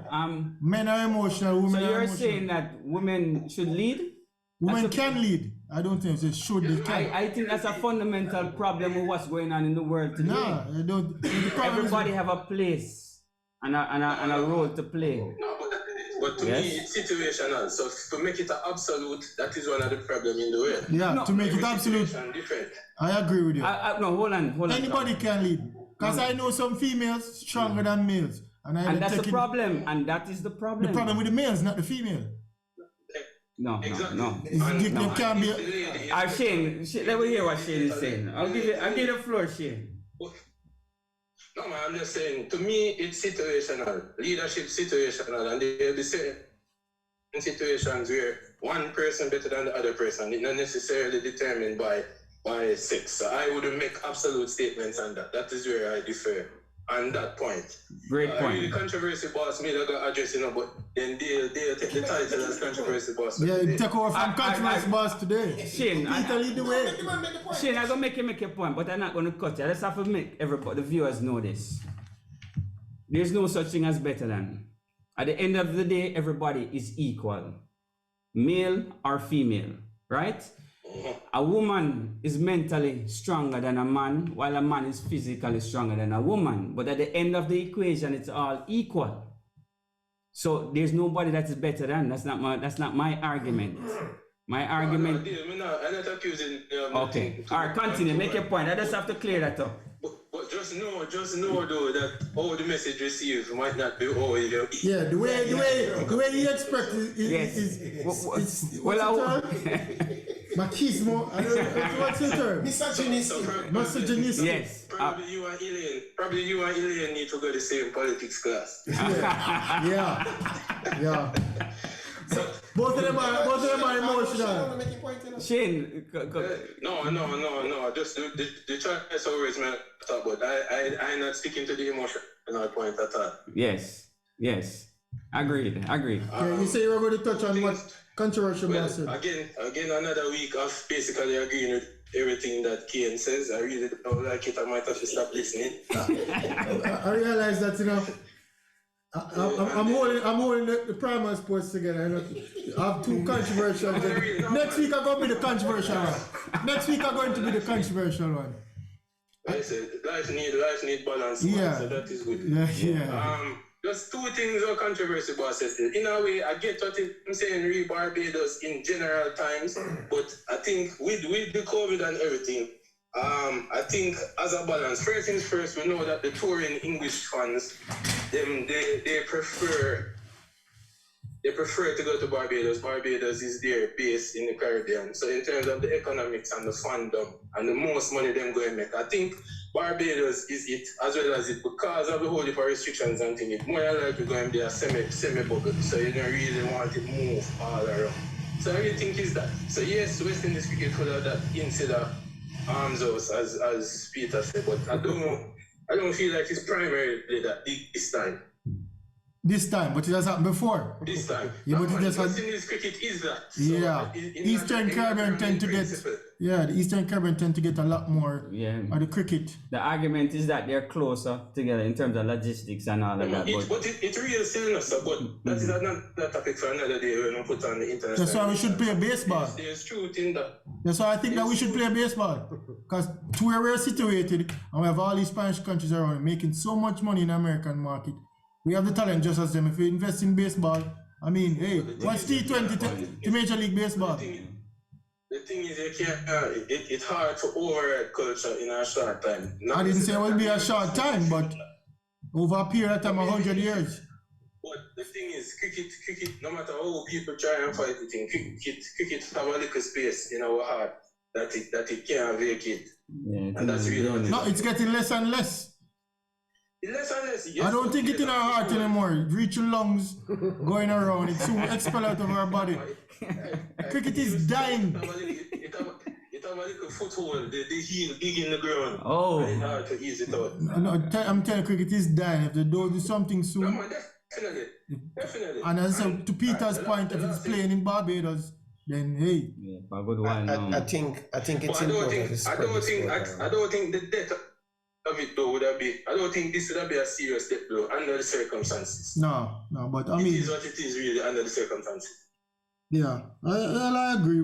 Men are emotional, women are emotional. So you're saying that women should lead? Women can lead. I don't think they should, they can. I think that's a fundamental problem with what's going on in the world today. No, I don't. Everybody have a place and a role to play. No, but But to Yes. me, it's situational. So to make it an absolute, that is one of the problems in the world. Yeah, No, to make it Every absolute, situation different. I agree with you. No, hold on. Anybody can lead. Because I know some females stronger than males. And And that's the problem. And that is the The problem. problem with the males, not the female. No. Exactly. There can be. Shane, let me hear what Shane is saying. I'll give you the floor, Shane. No, man, I'm just saying, to me, it's situational. Leadership situational. And there'll be certain situations where one person better than the other person. It's not necessarily determined by sex. So I wouldn't make absolute statements on that. That is where I differ on that point. Great point. Really controversy boss me, they're going to address, but then they'll take the title as controversy boss. Yeah, you take over from controversy boss today. Shane, Peter lead the way. Shane, I'm going to make a point, but I'm not going to cut you. I just have to make everybody, the viewers know this. There's no such thing as better than. At the end of the day, everybody is equal. Male or female, right? A woman is mentally stronger than a man, while a man is physically stronger than a woman. But at the end of the equation, it's all equal. So there's nobody that is better than. That's not my argument. My argument. I'm not accusing. Okay. All right, continue. Make your point. I just have to clear that up. But just know though that all the message received might not be all you. Yeah, the way he expects Yes. is Well, machismo. I don't know what's the term. Misogynistic. yes. Probably you and Elaine need to go to the same politics class. Yeah. Both of them are emotional. Shane. No. Just the choice always man talk about. I'm not sticking to the emotional point at all. Yes. Agreed. Yeah, you say you were going to touch on what controversial boss said. Again, another week of basically agreeing with everything that Kane says. I really don't like it. I might have to stop listening. I realize that, I'm holding the primal sports together. I have two controversial things. Next week I'm going to be the controversial one. I said life need balance. Yeah. So that is good. Yeah. Just two things are controversy, boss. In a way, I get what I'm saying, re Barbados in general times, but I think with the COVID and everything, I think as a balance, first things first, we know that the touring English fans, they prefer to go to Barbados. Barbados is their base in the Caribbean. So in terms of the economics and the fandom and the most money them going to make, I think Barbados is it as well as it because of the whole heap of restrictions and things. It's more likely going to be a semi-bubble. So you don't really want it move all around. So I really think is that. So yes, West Indies cricket could have that instead arms house as Peter said, but I don't feel like it's primarily that this time. This time, but it has happened before. This time. Yeah, but it just West Indies cricket is that. So yeah. Eastern Caribbean tend to get. Yeah, the Eastern Caribbean tend to get a lot more of the cricket. The argument is that they're closer together in terms of logistics and all of that. But it's real stillness, but that is not that topic for another day when we put on the internet. That's why we should play baseball. There's truth in that. That's why I think that we should play baseball. Because to where we're situated, and we have all these Spanish countries around making so much money in the American market, we have the talent just as them. If we invest in baseball, I mean, hey, what's T20 to Major League Baseball? The thing is, you can't, it's hard to override culture in a short time. I didn't say it will be a short time, but over a period of time, 100 years. But the thing is, cricket, no matter how people try and fight it, cricket have a little space in our heart that it can't vacate. Yeah, and that's really no, it's getting less and less. Less and less, yes. I don't think it's in our heart anymore. It reaches lungs, going around. It's soon expelled out of our body. Cricket is dying. It have a little foothold. The heel big in the ground. Oh. It's hard to ease it out. No, I'm telling you, cricket is dying. If they don't do something soon. No, man, definitely. And as I said, to Peter's point, if it's playing in Barbados, then hey. Yeah, for a good while now. I think it's important. I don't think the death of it though would have been. I don't think this would have been a serious death blow under the circumstances. No, but I mean. It is what it is really under the circumstances. Yeah, I agree.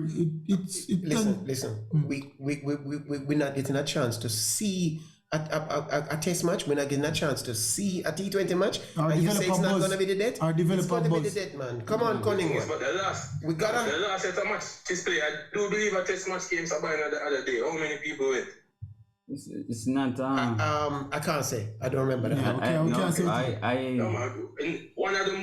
Listen. We're not getting a chance to see a test match, we're not getting a chance to see a T20 match, Our and you say it's not developer going to be the death? Our It's developer going to be buzz. the death, man. Come on, Cunningham. But the last set of match test play, I do believe a test match came Sabina the other day. How many people went? It's not. I can't say. I don't remember that. Yeah, we can't say it. No, man. In one of the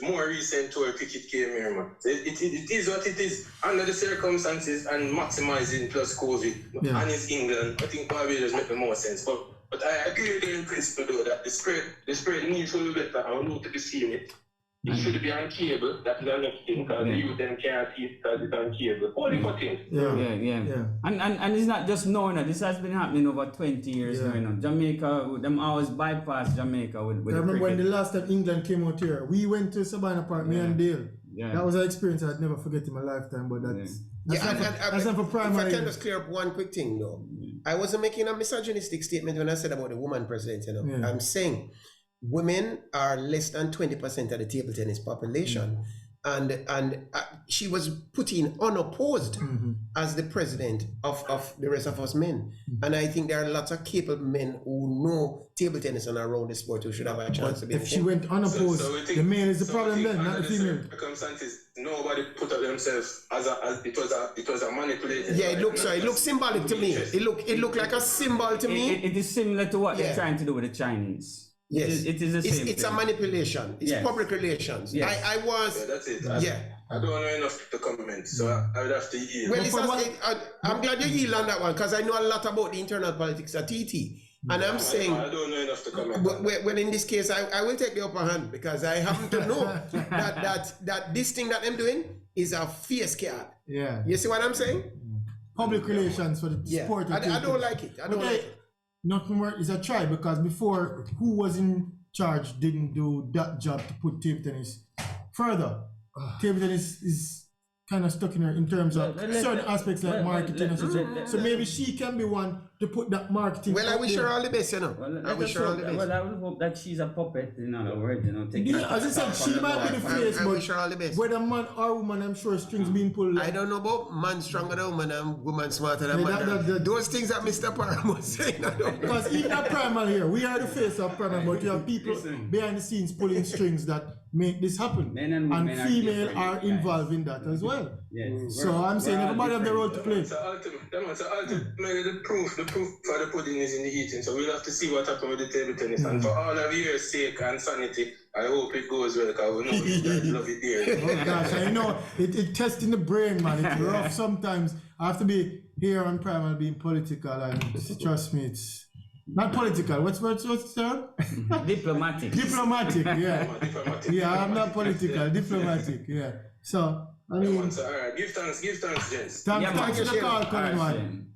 more recent tour cricket came here, man. It is what it is under the circumstances and maximizing plus COVID and it's England. I think Barbados make the more sense. But I agree with you in principle though that the spread needs to be better. I want to be seeing it. It should be on cable. That's the next thing because the youth them can't see it because it's on cable. All the things. Yeah. And it's not just now. This has been happening over 20 years now. Jamaica, them always bypass Jamaica with I remember when the last time England came out here, we went to Sabina Park, me and Dale. Yeah. That was an experience I'd never forget in my lifetime, but that's not for If primary. I can just clear up one quick thing though. I wasn't making a misogynistic statement when I said about the woman president, you know. I'm saying women are less than 20% of the table tennis population. And she was put in unopposed as the president of the rest of us men. And I think there are lots of capable men who know table tennis and around the sport who should have a chance to be. If she went unopposed, the male is the problem then, not the female. Circumstances, nobody put up themselves as it was a manipulated. Yeah, it looks symbolic to me. It looked like a symbol to me. It is similar to what they're trying to do with the Chinese. Yes, it is the same. It's a manipulation. It's public relations. Yes. I was. Yeah, that's it. I don't know enough to comment, so I would have to yield. Well, I'm glad you yield on that one because I know a lot about the internal politics at TT. And I'm saying, I don't know enough to comment. Well, in this case, I will take the upper hand because I happen to know that this thing that I'm doing is a fierce card. Yeah. You see what I'm saying? Public relations for the sport. I don't like it. I don't like it. Nothing more is a try because before who was in charge didn't do that job to put table tennis further. Table tennis is kind of stuck in her in terms of certain aspects like marketing. So maybe she can be one to put that marketing. Well, I wish her all the best, you know. I wish her all the best. Well, I would hope that she's a puppet, in other words, you know. As I said, she might be the face, I wish her all the best. Whether man or woman, I'm sure strings being pulled. I don't know about man stronger than woman and woman smarter than man. Those things that Mr. Parham was saying, I don't know. Because even at Primal here, we are the face of Primal, but you have people behind the scenes pulling strings that make this happen. Men and women and female are involved in that as well. Yes. So I'm saying everybody have the role to play. Ultimately, the proof for the pudding is in the eating. So we'll have to see what happens with the table tennis. And for all of your sake and sanity, I hope it goes well because we know you guys love it there. Oh gosh, I know it tests in the brain, man. It's rough sometimes. I have to be here on Primal being political, and trust me, it's not political. What's the term? Diplomatic. Diplomatic, yeah. Yeah, I'm not political. Diplomatic, yeah. So I mean, all right. Give thanks, gents. Thanks for the call, Colin, man.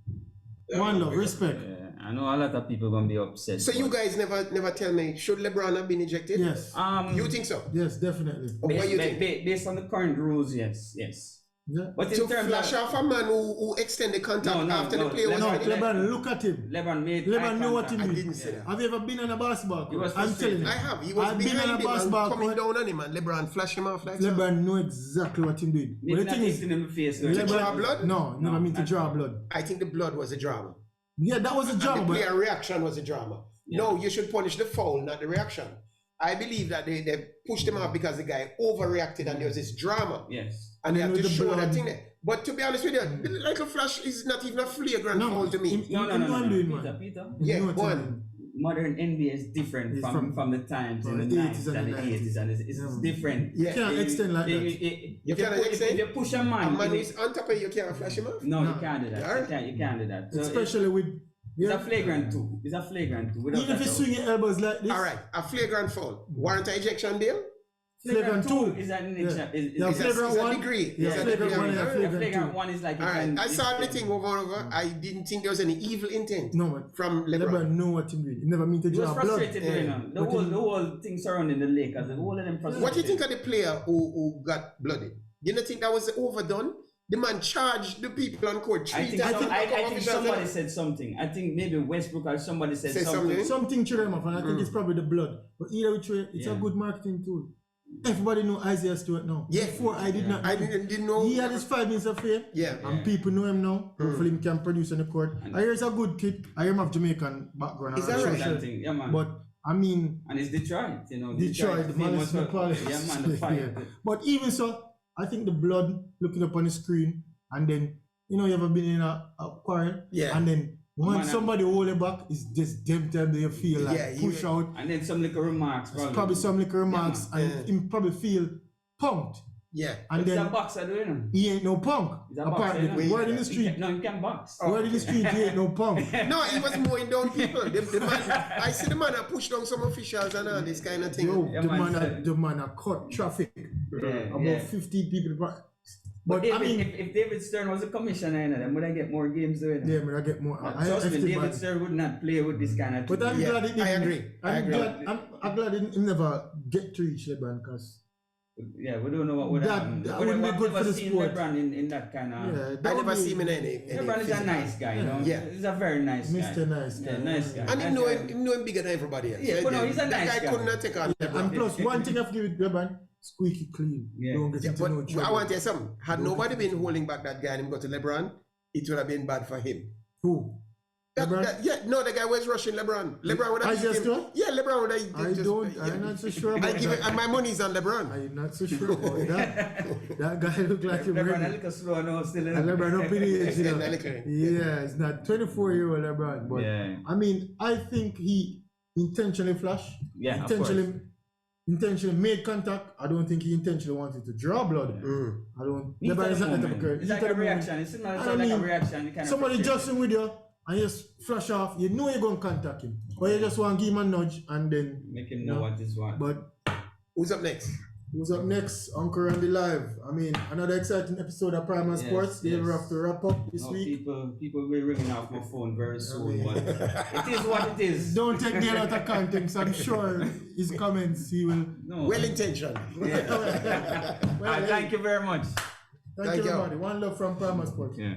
One love, respect. I know a lot of people gonna be upset. So you guys never tell me, should LeBron have been ejected? Yes. You think so? Yes, definitely. What you think? Based on the current rules, yes. Yeah. But in To terms flash off a man who extended contract after the play was No, already. LeBron, look at him. LeBron know what he I means. didn't say that. Have you ever been on a basketball court? I'm frustrated. telling you. I have. He was I've been behind on a him and basketball coming court. down on him, and LeBron flashed him off like that. LeBron know exactly what he's doing. But the thing is, in the face. To draw blood? No, I mean to draw blood. I think the blood was a drama. Yeah, that was a drama. And the But player reaction was a drama. No, you should punish the foul, not the reaction. I believe that they pushed him off because the guy overreacted and there was this drama. Yes. And they have to the show blood. that thing there. But to be honest with you, the little flash is not even a flagrant foul to me. No. Peter. Yeah, one. Modern NBA is different from the times in the 90s and the 80s, and it's different. You can't extend like that. You can't extend? If you push a man, who is on top of you, can't flash him off? No, you can't do that. Yeah. You can't do that. So Especially with... it's a flagrant too. Even if you swing your elbows like this. All right, a flagrant foul. Warrant an ejection deal? Flagrant two is an Is flagrant a one. degree. Yeah, Is a flagrant degree. one and a All right. flagrant flagrant two. one is like All right, I saw the thing over. I didn't think there was any evil intent from LeBron. LeBron know what he did. He never mean to He was draw blood. frustrated with him. The whole thing surrounding the Lakers, the whole of them frustrated. What do you think of the player who got blooded? You don't think that was overdone? The man charged the people on court. I think somebody said something. I think maybe Westbrook or somebody said something. Something to them off, and I think it's probably the blood. But either which way, it's a good marketing tool. everybody know Isaiah Stewart now. Yeah. Before I did not. I didn't know. He had his 5 minutes of fame. Yeah. And people know him now. Hopefully he can produce on the court. I hear he's a good kid. I hear him have Jamaican background. Is that right? Yeah, man. But I mean, and it's Detroit, you know. Detroit, the man is the quality. Yeah, man, the fire. But even so, I think the blood looking up on the screen, and then you know you ever been in a quarrel, Yeah. and then when Man, somebody hold it back, it's just them time they feel like Yeah, push out. And then some little remarks, Probably some little remarks, man. and him probably feel punked. Yeah. And He's a then boxer, do you know? he ain't no punk. He's a Apart boxer, the you know? word in the street. No, he can box. Word in the street, he ain't no punk. No, he was mowing down people. The man, I see the man that pushed down some officials and all this kind of thing. Yo, Yeah, the man a cut traffic. About 15 people. But But I mean, if David Stern was a commissioner, you know, then would I get more games doing it? yeah, but I get more. Trust me, David Stern would not play with this kind of But I'm Yeah, glad it didn't. I agree. I'm glad it never get to reach LeBron because yeah, we don't know what would happen. that wouldn't be good for the seen sport. LeBron in that kind of. yeah, I never see him in any LeBron is a physical. nice guy, you know. Yeah. He's a very nice guy. Mr. Nice guy. Yeah, nice guy. And Nice him know guy. him bigger than everybody else. Yeah, but no, he's a nice that guy guy. could not take on Yeah, LeBron. and plus, one thing I've given LeBron, squeaky clean. Yeah. Don't get Yeah, into but no I trouble. want to tell you something. Had nobody been holding back that guy and him go to LeBron, it would have been bad for him. Who? LeBron? The guy was rushing LeBron. LeBron would have Isaiah beat him. Stewart? Yeah, LeBron would have. I'm not so sure I about give it, that. and my money's on LeBron. I'm not so sure about that. That guy look like him LeBron a ready. little slow now still. And LeBron up in the age, you know. Exactly. Yeah, it's not 24-year-old LeBron, but Yeah. I mean, I think he intentionally flashed. Yeah, of Intentionally made contact. I don't think he intentionally wanted to draw blood. I don't. Heat of LeBron is the not that type of moment. guy. It's Heat like of a the moment. reaction. It's not I like mean, a reaction. You kind Somebody of just with you and you just flash off. You know you're going to contact him, but you just want to give him a nudge and then. make him know what is what. But Who's up next? who's up next? Uncle Randy Live. I mean, another exciting episode of Primal Yes, Sports. They will yes. have to wrap up this No, week. people will be ringing off my phone very soon, mean- but it is what it is. Don't take the out of context. I'm sure his comments he will. No. Well intentioned. Well, Thank you very much. Thank you, everybody. One love from Primal Sports. Yeah.